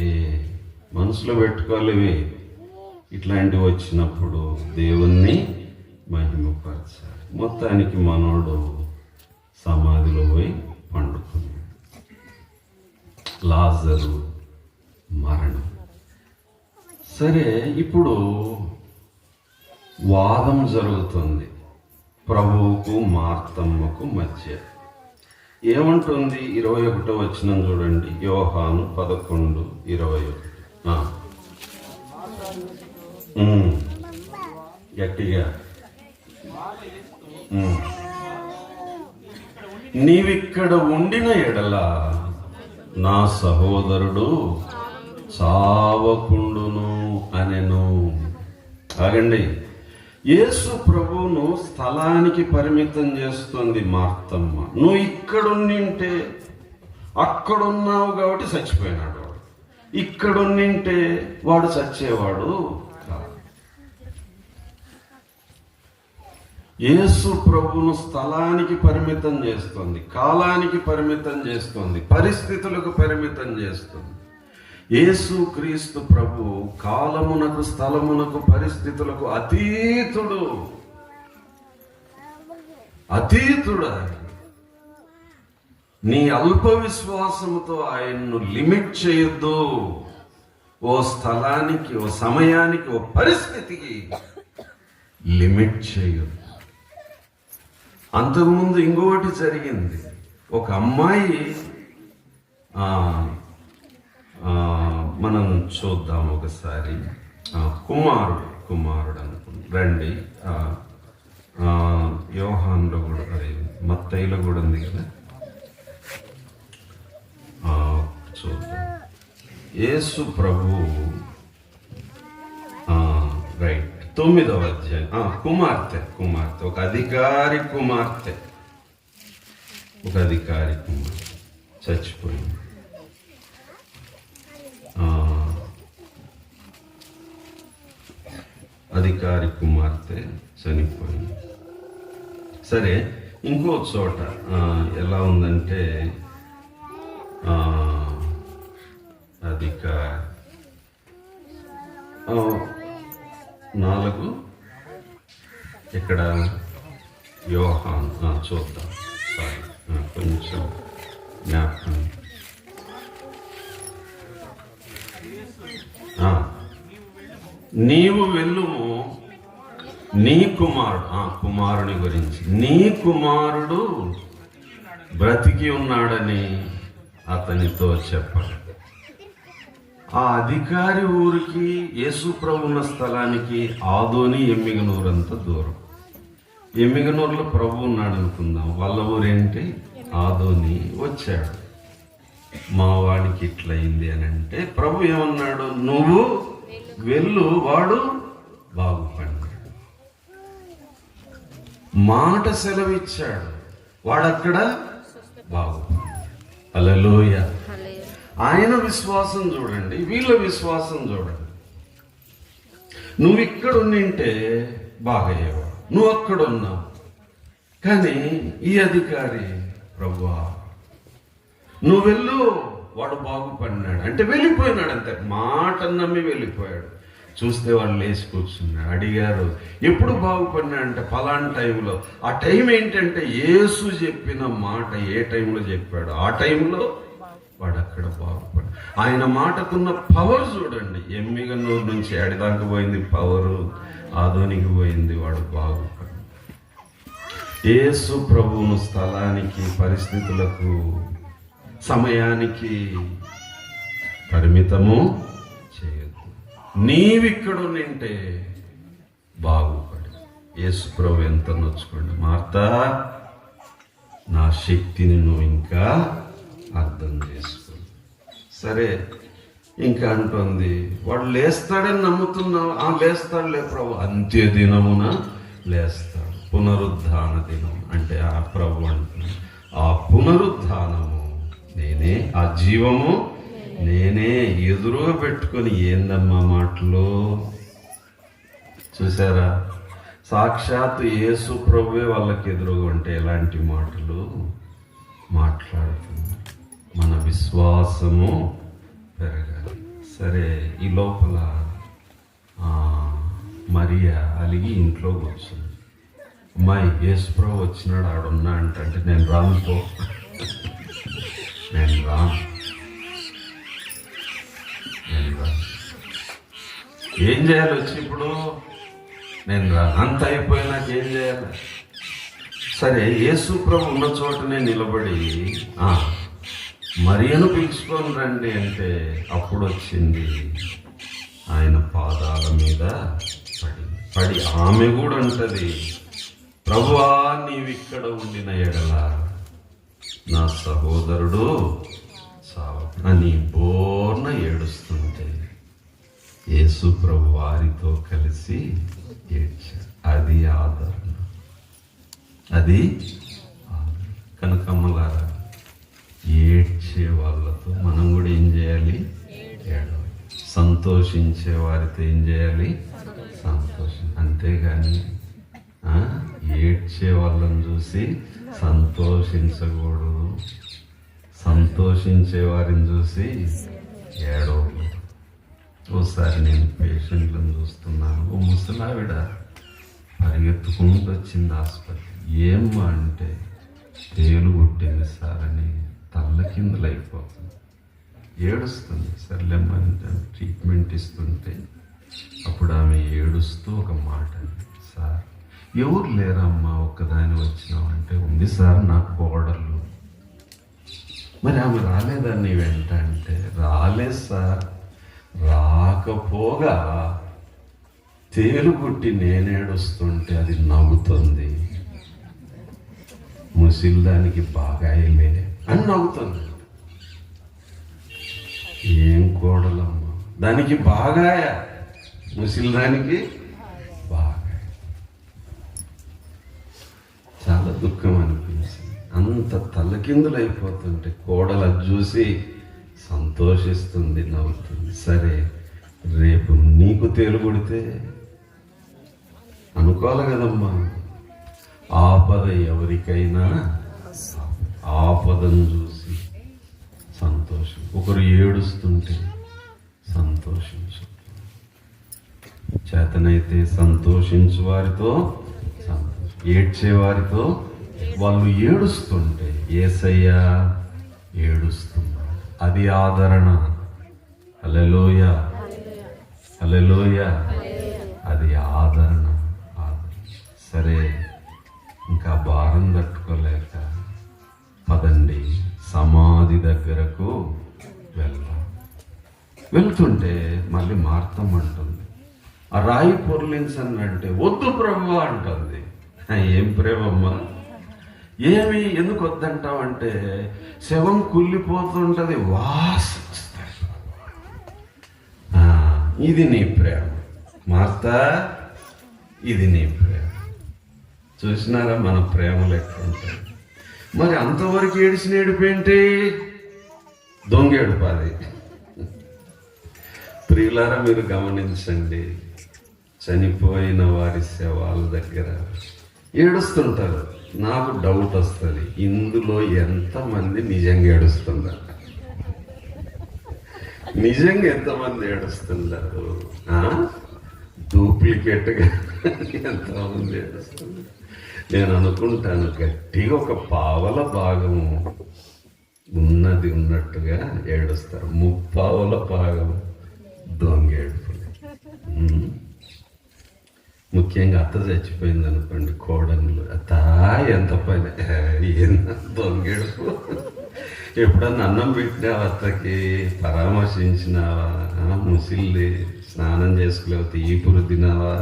మనసులో పెట్టుకోలేవి. ఇట్లాంటివి వచ్చినప్పుడు దేవుణ్ణి మహిమపరచాలి. మొత్తానికి మనోడు సమాధిలో పోయి పండుకున్నాడు. లాజరు మరణం. సరే, ఇప్పుడు వాదం జరుగుతుంది ప్రభువుకు మార్తమ్మకు మధ్య. ఏమంటుంది? 21వ వచనం చూడండి. యోహాను 11:21. గట్టిగా, నీవిక్కడ ఉండిన ఎడల నా సహోదరుడు చావకుండును అనెను. ఆగండి. యేసు ప్రభువును స్థలానికి పరిమితం చేస్తుంది మార్తమ్మ. నువ్వు ఇక్కడున్నింటే, అక్కడున్నావు కాబట్టి చచ్చిపోయినాడు వాడు. ఇక్కడున్నింటే వాడు చచ్చేవాడు కాదు. యేసు ప్రభువును స్థలానికి పరిమితం చేస్తుంది, కాలానికి పరిమితం చేస్తుంది, పరిస్థితులకు పరిమితం చేస్తుంది. యేసు క్రీస్తు ప్రభు కాలమునకు, స్థలమునకు, పరిస్థితులకు అతీతుడు. అతీతుడు. నీ అల్ప విశ్వాసముతో ఆయన్ను లిమిట్ చేయొద్దు. ఓ స్థలానికి, ఓ సమయానికి, ఓ పరిస్థితికి లిమిట్ చేయొద్దు. అంతకుముందు ఇంకొకటి జరిగింది. ఒక అమ్మాయి, మనం చూద్దాం ఒకసారి. కుమారుడు అనుకుంటా. రండి, యోహాన్లో కూడా, అదే మత్తయిలో కూడా ఉంది కదా. చూద్దాం. యేసు ప్రభు రైట్ 9వ అధ్యాయం. కుమార్తె ఒక అధికారి కుమార్తె చచ్చిపోయింది. అధికారి కుమార్తె చనిపోయింది. సరే, ఇంకో చోట ఎలా ఉందంటే, అధికారి 4 ఇక్కడ యోహాన్. చూద్దాం, సారీ, కొంచెం జ్ఞాపకం. నీవు వెళ్ళుము, నీ కుమారుని గురించి, నీ కుమారుడు బ్రతికి ఉన్నాడని అతనితో చెప్పాడు. ఆ అధికారి ఊరికి యేసు ప్రభు ఉన్న స్థలానికి ఆదోని ఎమ్మిగనూరు అంత దూరం. ఎమ్మిగనూరులో ప్రభు ఉన్నాడు అనుకుందాం. వాళ్ళ ఊరేంటి? ఆదోని. వచ్చాడు. మా వాడికి ఇట్లయింది అని అంటే ప్రభు ఏమన్నాడు? నువ్వు వెళ్ళు, వాడు బాగుపడ్డాడు. మాట సెలవిచ్చాడు, వాడక్కడ బాగుపడ్డాడు. హల్లెలూయా. ఆయన విశ్వాసం చూడండి, వీళ్ళ విశ్వాసం చూడండి. నువ్వు ఇక్కడ ఉండింటే బాగయ్యేవాడు, నువ్వు అక్కడ ఉన్నావు. కానీ ఈ అధికారి, ప్రభువా నువ్వు వెళ్ళు, వాడు బాగుపడినాడు అంటే వెళ్ళిపోయినాడు. అంతే, మాట నమ్మి వెళ్ళిపోయాడు. చూస్తే వాళ్ళు లేచి కూర్చున్నాడు. అడిగారు, ఎప్పుడు బాగుపడినాడంటే పలానా టైంలో. ఆ టైం ఏంటంటే యేసు చెప్పిన మాట ఏ టైంలో చెప్పాడు ఆ టైంలో వాడు అక్కడ బాగుపడ్డాడు. ఆయన మాటకున్న పవర్ చూడండి. ఎమ్మిగనూరు నుంచి అడిదాకా పోయింది పవరు, ఆదోనికి పోయింది, వాడు బాగుపడ్డాడు. యేసు ప్రభువును స్థలానికి, పరిస్థితులకు, సమయానికి పరిమితము చేయొద్దు. నీవిక్కడ నింటే బాగుపడి. యేసు ప్రభు ఎంత నొచ్చుకోండి, మార్తా నా శక్తిని నువ్వు ఇంకా అర్థం చేసుకో. సరే ఇంకా అంటుంది, వాడు లేస్తాడని నమ్ముతున్నావు. లేస్తాడులే ప్రభు, అంత్య దినమున లేస్తాడు. పునరుద్ధాన దినం అంటే ఆ ప్రభు అంటున్నాడు, ఆ పునరుద్ధానము నేనే, ఆ జీవము నేనే. ఎదురుగా పెట్టుకొని ఏందమ్మా మాటలు చూసారా? సాక్షాత్తు యేసు ప్రభువే వాళ్ళకి ఎదురుగా ఉంటే ఎలాంటి మాటలు మాట్లాడుతుంది. మన విశ్వాసము పెరగాలి. సరే ఈ లోపల మరియా అలిగి ఇంట్లో కూర్చుంది. అమ్మాయి యేసు ప్రభు వచ్చినాడు, ఆడున్నా అంటే నేను రాను పో, నేను రాను. ఏం చేయాలి వచ్చి ఇప్పుడు? నేను రాను. అంత అయిపోయినాక ఏం చేయాలి? సరే యేసు ప్రభు ఉన్న చోటనే నిలబడి మరియను పిలుచుకొని రండి అంటే అప్పుడు వచ్చింది. ఆయన పాదాల మీద పడి ఆమె కూడా అంటది, ప్రభువా నీవిక్కడ ఉండిన ఎడల నా సహోదరుడు చావు అని బోర్న ఏడుస్తుంటే యేసు ప్రభు వారితో కలిసి ఏడ్చారు. అది ఆదరణ, అది కనకమ్మలారా, ఏడ్చే వాళ్ళతో మనం కూడా ఏం చేయాలి? ఏడవాలి. సంతోషించే వారితో ఏం చేయాలి? సంతోషం. అంతేగాని ఏడ్చే వాళ్ళని చూసి సంతోషించకూడదు, సంతోషించే వారిని చూసి ఏడవకూడదు. ఓసారి నేను పేషెంట్లను చూస్తున్నాను. ఓ ముసలావిడ పరిగెత్తుకుంటూ వచ్చింది ఆసుపత్రి. ఏమ్మా అంటే తేలు పుట్టింది సార్ అని తల్లకిందులు అయిపోతుంది, ఏడుస్తుంది. సర్లేమ్మా ట్రీట్మెంట్ ఇస్తుంటే అప్పుడు ఆమె ఏడుస్తూ ఒక మాట అంది, సార్ ఎవరు లేరమ్మా ఒక్కదాని వచ్చినావంటే, ఉంది సార్ నాకు కోడళ్ళు. మరి ఆమె రాలేదా నీ వెంట అంటే, రాలేదు సార్, రాకపోగా తేలు పుట్టి నేనేడుస్తుంటే అది నవ్వుతుంది, ముసిల్దానికి బాగాయలే అని నవ్వుతుంది. ఏం కోడలమ్మా, దానికి బాగాయ, ముసిల్దానికి బాగా. చాలా దుఃఖం అనిపించింది. అంత తలకిందులు అయిపోతుంటే కోడలు అది చూసి సంతోషిస్తుంది, నవ్వుతుంది. సరే రేపు నీకు తేలు కొడితే అనుకోవాలి కదమ్మా. ఆపద ఎవరికైనా ఆపదను చూసి సంతోషం. ఒకరు ఏడుస్తుంటే సంతోషించు, చేతనైతే సంతోషించు వారితో సంతోషం, ఏడ్చే వారితో. వాళ్ళు ఏడుస్తుంటే యేసయ్య ఏడుస్తున్నాడు, అది ఆదరణ. హల్లెలూయా, హల్లెలూయా, అది ఆదరణ. సరే ఇంకా భారం తట్టుకోలేక పదండి సమాధి దగ్గరకు వెళ్దాం. వెళ్తుంటే మళ్ళీ మార్తమంటుంది, ఆ రాయి పొర్లించనంటే వద్దు ప్రభు అంటుంది. ఏం ప్రేమమ్మా, ఏమి ఎందుకు వద్దంటావంటే శవం కుళ్ళిపోతుంటది, వాసన వస్తాయి. ఇది నీ ప్రేమ మార్తా, ఇది నీ ప్రేమ. చూసినారా మన ప్రేమలు ఎట్లుంటాయి? మరి అంతవరకు ఏడిసిన ఏడుపేంటి? దొంగ ఏడుపాది. ప్రియులారా మీరు గమనించండి, చనిపోయిన వారి శవాల దగ్గర ఏడుస్తుంటారు. నాకు డౌట్ వస్తుంది, ఇందులో ఎంతమంది నిజంగా ఏడుస్తున్నారు? నిజంగా ఎంతమంది ఏడుస్తున్నారు? డూప్లికేట్గా ఎంతమంది ఏడుస్తున్నారు? నేను అనుకుంటాను గట్టిగా ఒక పావల భాగము ఉన్నది ఉన్నట్టుగా ఏడుస్తారు, ముప్పావల భాగం దొంగ ఏడుపులు. ముఖ్యంగా అత్త చచ్చిపోయింది అనుకోండి, కోడళ్ళు అత్త ఎంత పని, దొంగ ఏడుపు. ఎప్పుడన్నా అన్నం పెట్టినావా అత్తకి, పరామర్శించినావా, ముసిల్లి స్నానం చేసుకోలేకపోతే ఈపురు తినావా,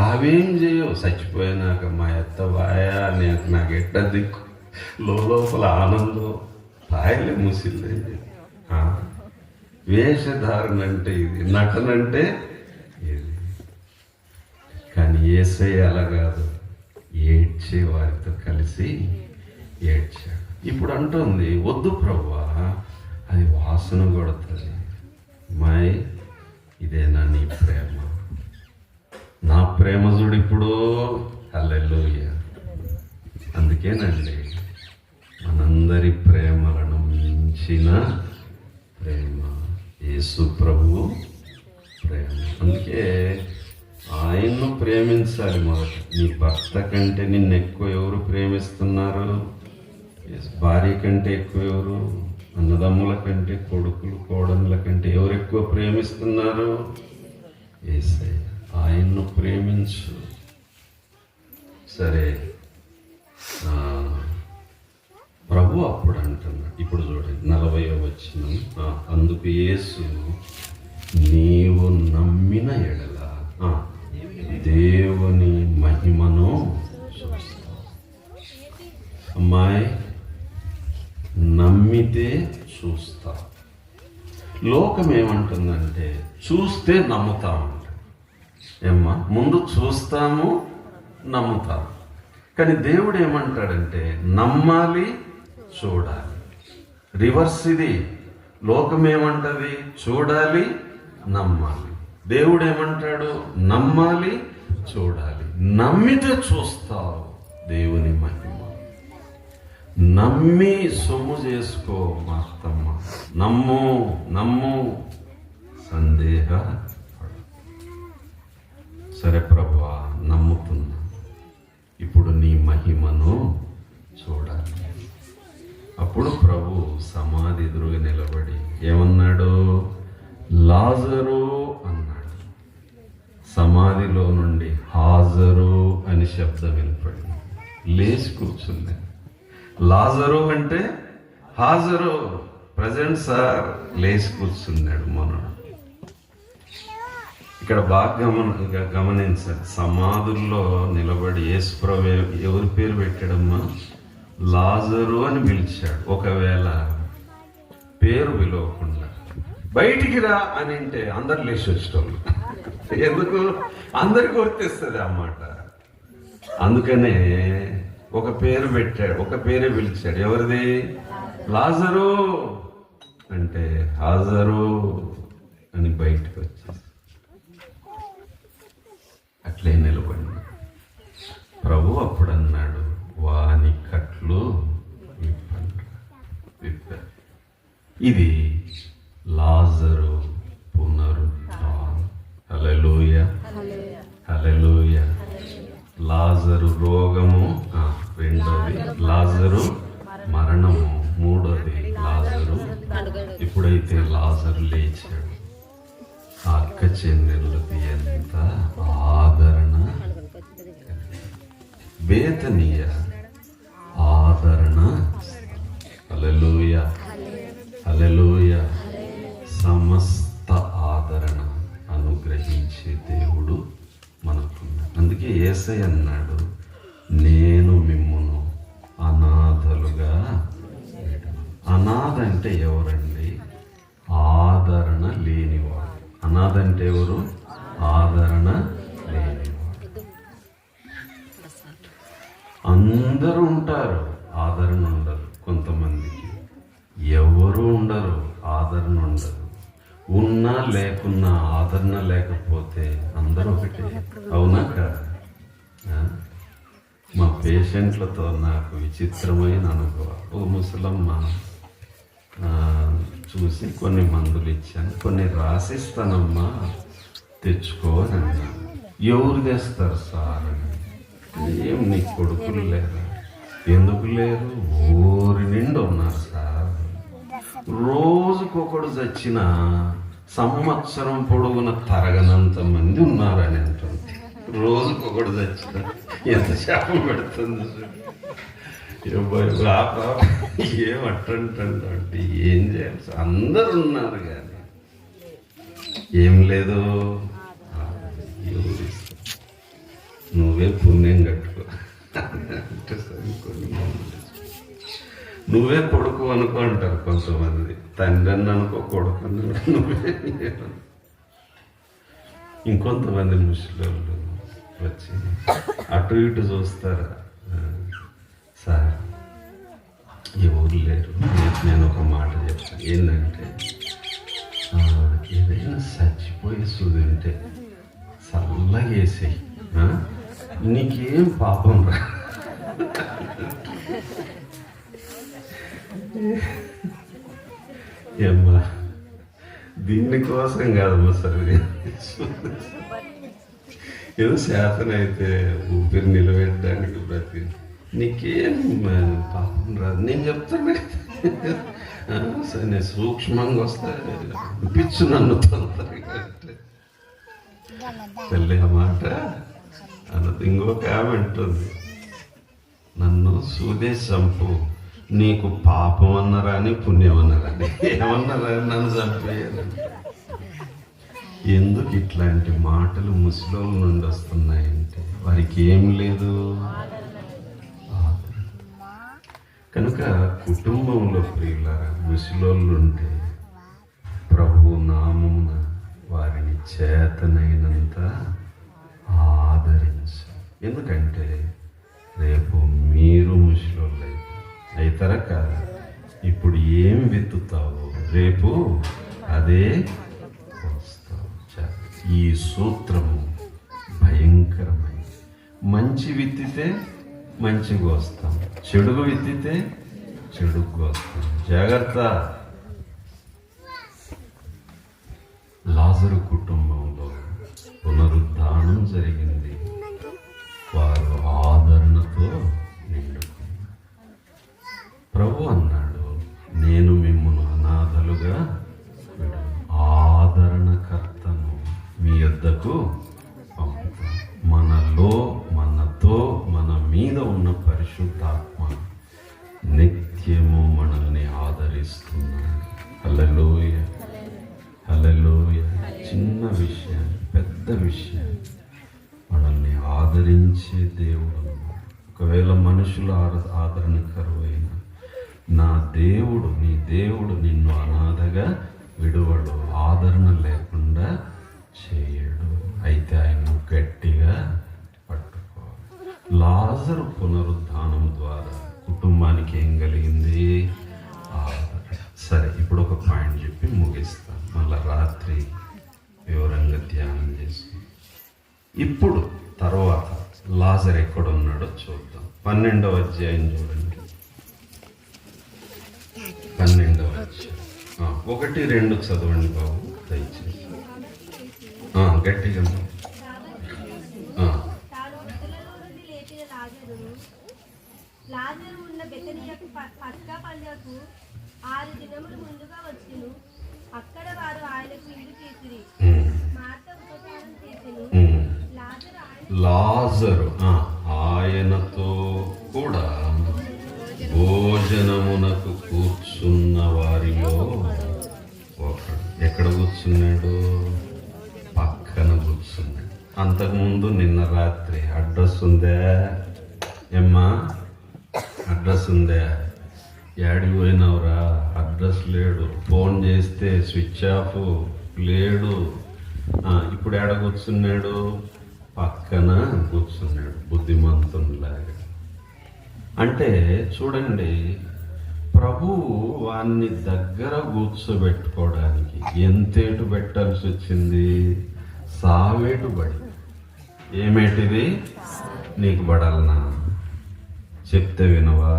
అవేం చేయవు. చచ్చిపోయినాక మా ఎత్త వాయా నాకు ఎట్ట దిక్కు లోపల ఆనందం పాయలే ముసిల్లే. వేషధారణ అంటే ఇది, నటన అంటే ఇది. కానీ యేసయ్య అలా కాదు, ఏడ్చే వారితో కలిసి ఏడ్చాడు. ఇప్పుడు అంటుంది, వద్దు ప్రభువా, అది వాసన కొడుతుంది. మాయ్ ఇదేనా నీ ప్రేమ? నా ప్రేమ చూడు ఇప్పుడు. హల్లెలూయా. అందుకేనండి మనందరి ప్రేమలను మించిన ప్రేమ యేసు ప్రభువు ప్రేమ. అందుకే ఆయన్ను ప్రేమించాలి మొదట. నీ భర్త కంటే నిన్ను ఎక్కువ ఎవరు ప్రేమిస్తున్నారు? భార్య కంటే ఎక్కువ ఎవరు? అన్నదమ్ముల కంటే, కొడుకులు కోడళ్ళ కంటే ఎవరు ఎక్కువ ప్రేమిస్తున్నారు? యేసయ్య. ఆయన్ను ప్రేమించు. సరే, ప్రభు అప్పుడు అంటున్నాడు. ఇప్పుడు చూడండి 40వ వచనం. అందుకు యేసు, నీవు నమ్మిన ఎడల దేవుని మహిమను చూస్తావు. అమ్మాయి, నమ్మితే చూస్తా. లోకం ఏమంటుందంటే చూస్తే నమ్ముతామంట. ఏమ్మా, ముందు చూస్తాము, నమ్ముతాము. కానీ దేవుడు ఏమంటాడంటే నమ్మాలి, చూడాలి. రివర్స్ ఇది. లోకం ఏమంటది? చూడాలి, నమ్మాలి. దేవుడు ఏమంటాడు? నమ్మాలి, చూడాలి. నమ్మితే చూస్తావు దేవుని మహిమ. నమ్మి సొమ్ము చేసుకో మా అత్తమ్మ. నమ్ము నమ్ము, సందేహ. సరే ప్రభువా, నమ్ముతున్నా. ఇప్పుడు నీ మహిమను చూడాలి. అప్పుడు ప్రభు సమాధి ఎదురుగా నిలబడి ఏమన్నాడు? లాజరు అన్నాడు. సమాధిలో నుండి హాజరు అని శబ్దం వినపడింది. లేచి కూర్చుంది. లాజరు అంటే హాజరు, ప్రజెంట్ సార్. లేచి కూర్చున్నాడు మనడు. ఇక్కడ బాగా గమనించాలి. సమాధుల్లో నిలబడి యేసుప్రభు ఎవరి పేరు పెట్టాడమ్మా? లాజరు అని పిలిచాడు. ఒకవేళ పేరు పిలవకుండా బయటికి రా అని అంటే అందరు లేచి వచ్చేటోళ్ళు. ఎందుకు? అందరికి వర్తిస్తుంది అన్నమాట. అందుకనే ఒక పేరు పెట్టాడు, ఒక పేరే పిలిచాడు. ఎవరిది? లాజరు అంటే హాజరు అని బయటకు వచ్చేసి అట్లే నిలబడి ప్రభు అప్పుడు అన్నాడు, వాని కట్లు విప్పారు. ఇది లాజరు పునరుత్థానం. హల్లెలూయా, హల్లెలూయా. లాజరు రోగము, రెండోది లాజరు మరణము, మూడోది లాజరు. ఇప్పుడైతే లాజరు లేచాడు. ఆ అక్క చెల్లెళ్ళకి ఎంత ఆదరణ. బేతనీయ ఆదరణ. హల్లెలూయా, హల్లెలూయా. సమస్త ఆదరణ అనుగ్రహించే దేవుడు మనకున్నాడు. అందుకే యేసయ్య అన్నాడు, నేను మిమ్మును అనాథలుగా వేడను. అనాథ అంటే ఎవరండి? ఆదరణ లేనివాడు. అనాథ అంటే ఎవరు? ఆదరణ లేనివాడు. అందరూ ఉంటారు, ఆదరణ ఉండదు. కొంతమందికి ఎవరు ఉండరు, ఆదరణ ఉండదు. ఉన్నా లేకున్నా ఆదరణ లేకపోతే అందరూ ఒకటే. అవునా కాదు? మా పేషెంట్లతో నాకు విచిత్రమైన అనుభవం. ఓ ముసలమ్మ చూసి కొన్ని మందులు ఇచ్చాను, కొన్ని రాసిస్తానమ్మా తెచ్చుకో అని అన్నాను. ఎవరు తెస్తారు సార్ అని. ఏం నీ కొడుకులు లేరా? ఎందుకు లేరు? ఊరి నిండి ఉన్నారు సార్. రోజుకొకడు చచ్చిన సంవత్సరం పొడుగున తరగనంత మంది ఉన్నారని అంటుంది. రోజుకొకడు చచ్చిన ఎంత శాపం పెడుతుంది. ఏమంటుంటే ఏం చేయాలి? అందరు ఉన్నారు కానీ ఏం లేదు. నువ్వే పుణ్యం కట్టుకో అంటే సరిపోయి నువ్వే కొడుకు అనుకో అంటారు కొంతమంది. తండ్రి అని అనుకో, కొడుకు అని నువ్వే. ఇంకొంతమంది ముసలోళ్ళు వచ్చి అటు ఇటు చూస్తారా, సార్ ఎవరు లేరు, నేను ఒక మాట చెప్తాను ఏంటంటే, ఏదైనా చచ్చిపోయి సుదింటే చల్లగా వేసేయి, నీకేం పాపం రా. ఏమ్మా దీనికోసం కాదమ్మా సరే, ఏదో శాతం అయితే ఊపిరి నిలబెట్టడానికి ప్రతి నీకేం పాపం రాదు. నేను చెప్తాను సరే, నేను సూక్ష్మంగా వస్తే పిచ్చు నన్ను తొందరగా అంటే తల్లి ఆ మాట అన్నది. ఇంకొక ఆమె అంటుంది, నన్ను సూదే చంపు, నీకు పాపం అన్నారా అని పుణ్యం అన్నారా అని, ఏమన్నారా నన్ను చంపేయాలని. ఎందుకు ఇట్లాంటి మాటలు ముసలోళ్ళ నుండి వస్తున్నాయంటే వారికి ఏం లేదు. కనుక కుటుంబంలో ప్రియులారా ముసలోళ్ళు ఉంటే ప్రభు నామమున వారిని చేతనైనంత ఆదరించాలి. ఎందుకంటే రేపు మీరు ముసలోళ్ళు అవుతారా కాదా? ఇప్పుడు ఏం విత్తుతావో రేపు అదే వస్తావు. ఈ సూత్రము భయంకరమైనది. మంచి విత్తితే మంచిగా వస్తాం, చెడుగు విత్తితే చెడుగు వస్తాం. జాగ్రత్త. లాజరు కుటుంబంలో పునరుద్ధానం జరిగింది. వారు ఆదరణతో నిండుకున్నారు. ప్రభు అన్నాడు, నేను మిమ్మల్ని అనాథలుగా విడు, ఆదరణకర్తను మీ యొద్దకు పంపుతాను. మనతో మన మీద ఉన్న పరిశుద్ధాత్మ నిత్యము మనల్ని ఆదరిస్తున్నాడు. హల్లెలూయ, హల్లెలూయ. చిన్న విషయాన్ని, పెద్ద విషయాన్ని మనల్ని ఆదరించే దేవుడు. ఒకవేళ మనుషుల ఆదరణ కరువైన నా దేవుడు, నీ దేవుడు నిన్ను అనాథగా విడువడు, ఆదరణ లేకుండా చేయడు. అయితే ఆయన గట్టిగా పట్టుకోవాలి. లాజరు పునరుద్ధానం ద్వారా కుటుంబానికి ఏం కలిగింది? ఆదరణ. సరే, ఇప్పుడు ఒక పాయింట్ చెప్పి ముగిస్తాను, మళ్ళీ రాత్రి వివరంగా ధ్యానం చేసి. ఇప్పుడు తర్వాత లాజర్ ఎక్కడున్నాడో చూద్దాం. 12వ అధ్యాయం చూడండి. 12వ అధ్యాయం 1-2 చదవండి బాబు దయచేసి, గట్టిగా. లాజరు ఉన్న బెతనియకు పస్కా పండుగకు 6 దినములు ముందుగా వచ్చెను. అక్కడ వారు ఆయనకు ఇల్లు చేసిరి. మార్త ఉపచారం చేసెను. లాజరు ఆయనతో కూడా భోజనమునకు కూర్చున్న వారిలో ఒకడు. ఎక్కడ కూర్చున్నాడు? పక్కన కూర్చున్నాడు. అంతకుముందు నిన్న రాత్రి అడ్రస్ ఉందా ఏమ్మా? అడ్రస్ ఉందా? యాడికి పోయినావురా? అడ్రస్ లేడు. ఫోన్ చేస్తే స్విచ్ ఆఫ్, లేడు. ఇప్పుడు ఏడ కూర్చున్నాడు? పక్కన కూర్చున్నాడు, బుద్ధిమంతునిలాగా. అంటే చూడండి, ప్రభువు వాన్ని దగ్గర కూర్చోబెట్టుకోవడానికి ఎంతేటు పెట్టాల్సి వచ్చింది? సావేటు బడి. ఏమేటిది? నీకు పడాలనా? చెప్తే వినవా?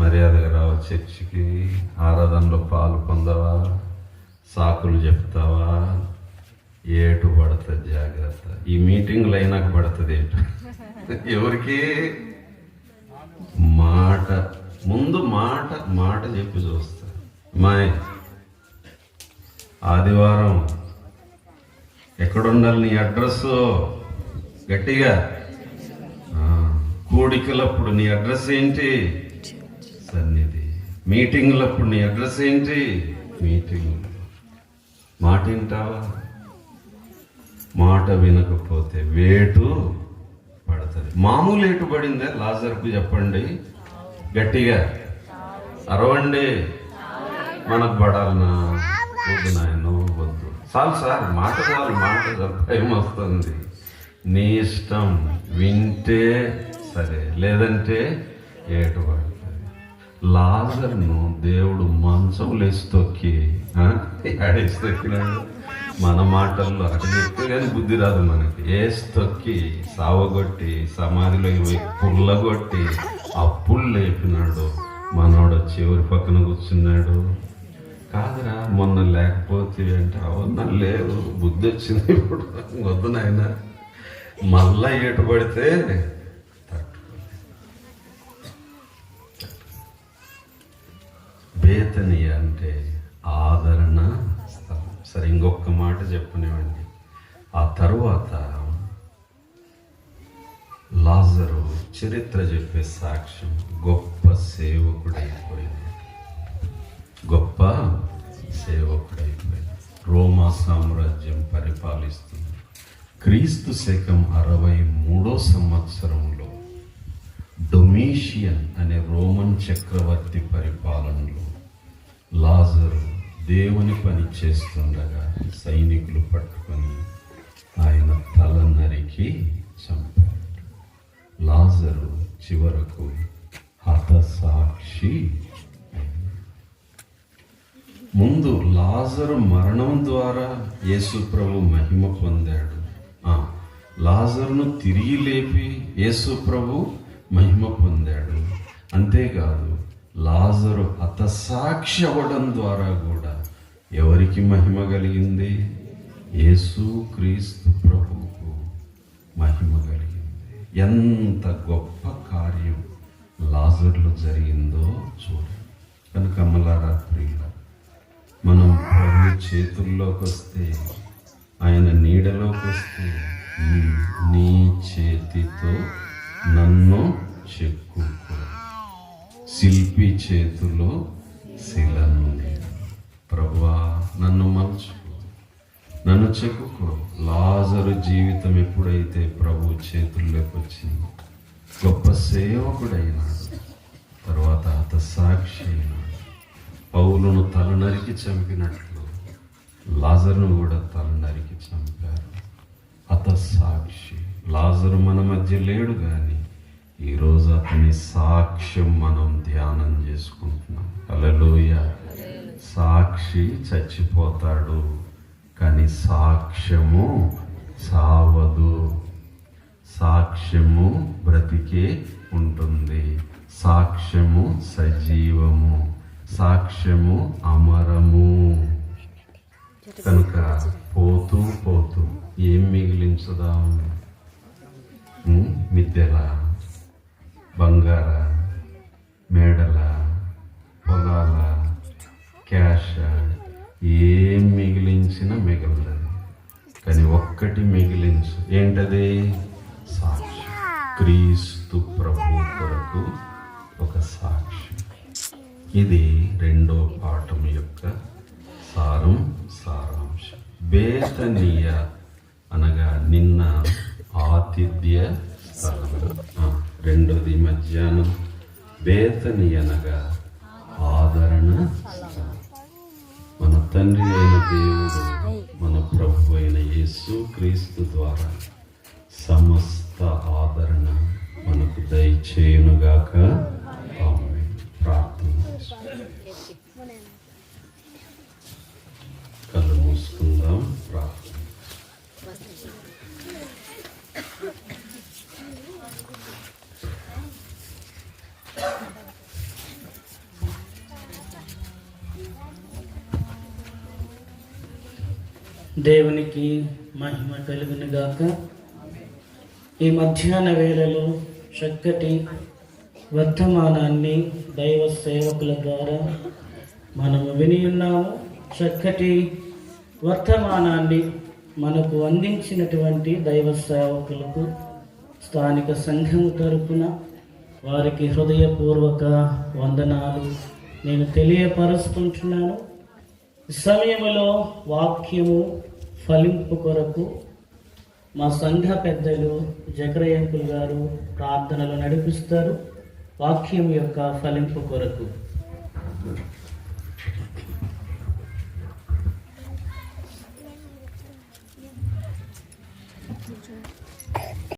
మర్యాదగా రావా చర్చికి? ఆరాధనలో పాలు పొందవా? సాకులు చెప్తావా? ఏటు పడుతుంది, జాగ్రత్త. ఈ మీటింగ్లు అయినాక పడుతుంది ఏంటో. ఎవరికి? మాట ముందు మాట చెప్పి చూస్తా. మాయ్ ఆదివారం ఎక్కడుండాలి నీ అడ్రస్? గట్టిగా. కూడికలప్పుడు నీ అడ్రస్ ఏంటి? సన్నిధి. మీటింగ్లప్పుడు నీ అడ్రస్ ఏంటి? మీటింగ్. మాట వింటావా? మాట వినకపోతే వేటు మామూలు ఏటు పడిందే లాజర్కు? చెప్పండి గట్టిగా, అరవండి. మనకు పడాలనా? వద్దు నాయన, వద్దు. చాలు సార్, మాట చాలు, మాట చాలు. భయం వస్తుంది. నీ ఇష్టం, వింటే సరే, లేదంటే ఏటు పడుతుంది. లాజర్ను దేవుడు మంచం లేచి తొక్కి ఆడేసి తొక్కినాడు. మన మాటల్లో అటు చెప్తే కానీ బుద్ధి రాదు మనకి. ఏసి తొక్కి సావగొట్టి సమాధిలో పుల్లగొట్టి అప్పులు లేపినాడు. మనోడు వచ్చి ఎవరి పక్కన కూర్చున్నాడు? కాదురా మొన్న లేకపోతే అంటే, అవునా లేదు, బుద్ధి వచ్చింది ఇప్పుడు, వద్దు నాయన. మళ్ళా ఏటు పడితే బేతనియ అంటే ఆదరణ స్థలం. సరే, ఇంకొక మాట చెప్పనివ్వండి. ఆ తరువాత లాజరు చరిత్ర చెప్పే సాక్ష్యం, గొప్ప సేవకుడైపోయింది. గొప్ప సేవకుడైపోయింది. రోమా సామ్రాజ్యం పరిపాలిస్తుంది. క్రీస్తు శకం 63 సంవత్సరంలో డొమిషియన్ అనే రోమన్ చక్రవర్తి పరిపాలనలో లాజరు దేవుని పని చేస్తుండగా సైనికులు పట్టుకొని ఆయన తల నరికి చంపారు. లాజరు చివరకు హతసాక్షి. ముందు లాజరు మరణం ద్వారా యేసు ప్రభు మహిమ పొందాడు. లాజరును తిరిగి లేపి యేసు ప్రభు మహిమ పొందాడు. అంతేకాదు, లాజరు హతసాక్షి అవ్వడం ద్వారా కూడా ఎవరికి మహిమ కలిగింది? యేసు క్రీస్తు ప్రభువుకు మహిమ కలిగింది. ఎంత గొప్ప కార్యం లాజరులో జరిగిందో చూడండి. కనుక అమ్మలారా, ప్రియులారా, మనం ప్రభు చేతుల్లోకి వస్తే, ఆయన నీడలోకి వస్తే, నీ చేతితో నన్ను చెక్కుకో, శిల్పి చేతిలో శిలను. ప్రభువా, నన్ను మలుచుకో, నన్ను చెక్కుకో. లాజరు జీవితం ఎప్పుడైతే ప్రభు చేతుల్లోకి వచ్చింది, గొప్ప సేవకుడైనాడు. తర్వాత హతసాక్షి అయినాడు. పౌలును తల నరికి చంపినట్లు లాజరును కూడా తల నరికి చంపారు. హతసాక్షి. లాజరు మన మధ్య లేడు, కానీ ఈరోజు అతని సాక్ష్యం మనం ధ్యానం చేసుకుంటున్నాం. హల్లెలూయా. సాక్షి చచ్చిపోతాడు, కానీ సాక్ష్యము సావదు. సాక్ష్యము బ్రతికే ఉంటుంది. సాక్ష్యము సజీవము. సాక్ష్యము అమరము. కనుక పోతూ పోతూ ఏం మిగిలించుదాం? మిద్దెల, బంగార, మేడల, పొలాల, క్యాష్, ఏం మిగిలించినా మిగలదు. కానీ ఒక్కటి మిగిలించు. ఏంటది? సాక్షి. క్రీస్తు ప్రభు కొరకు ఒక సాక్షి. ఇది 2వ పాఠం యొక్క సారాంశం. బేతనీయ అనగా నిన్న ఆతిథ్య స్థలం. రెండోది మధ్యాహ్నం. బేతనీయ అనగా ఆదరణ స్థలం. మన తండ్రి అయిన దేవుడు, మన ప్రభు అయిన యేసు క్రీస్తు ద్వారా సమస్త ఆదరణ మనకు దయచేయునుగాక. ఆమేన్. ప్రార్థన. కళ్ళు మూసుకుందాం. ప్రార్థన. దేవునికి మహిమ కలుగును గాక. ఈ మధ్యాహ్న వేళలో చక్కటి వర్తమానాన్ని దైవ సేవకుల ద్వారా మనము విని ఉన్నాము. చక్కటి వర్తమానాన్ని మనకు అందించినటువంటి దైవ సేవకులకు స్థానిక సంఘం తరపున వారికి హృదయపూర్వక వందనాలు నేను తెలియపరుస్తుంటున్నాను. సమయంలో వాక్యము ఫలింపు కొరకు మా సంఘ పెద్దలు జకరయ్యంకుల్ గారు ప్రార్థనలు నడిపిస్తారు వాక్యం యొక్క ఫలింపు కొరకు.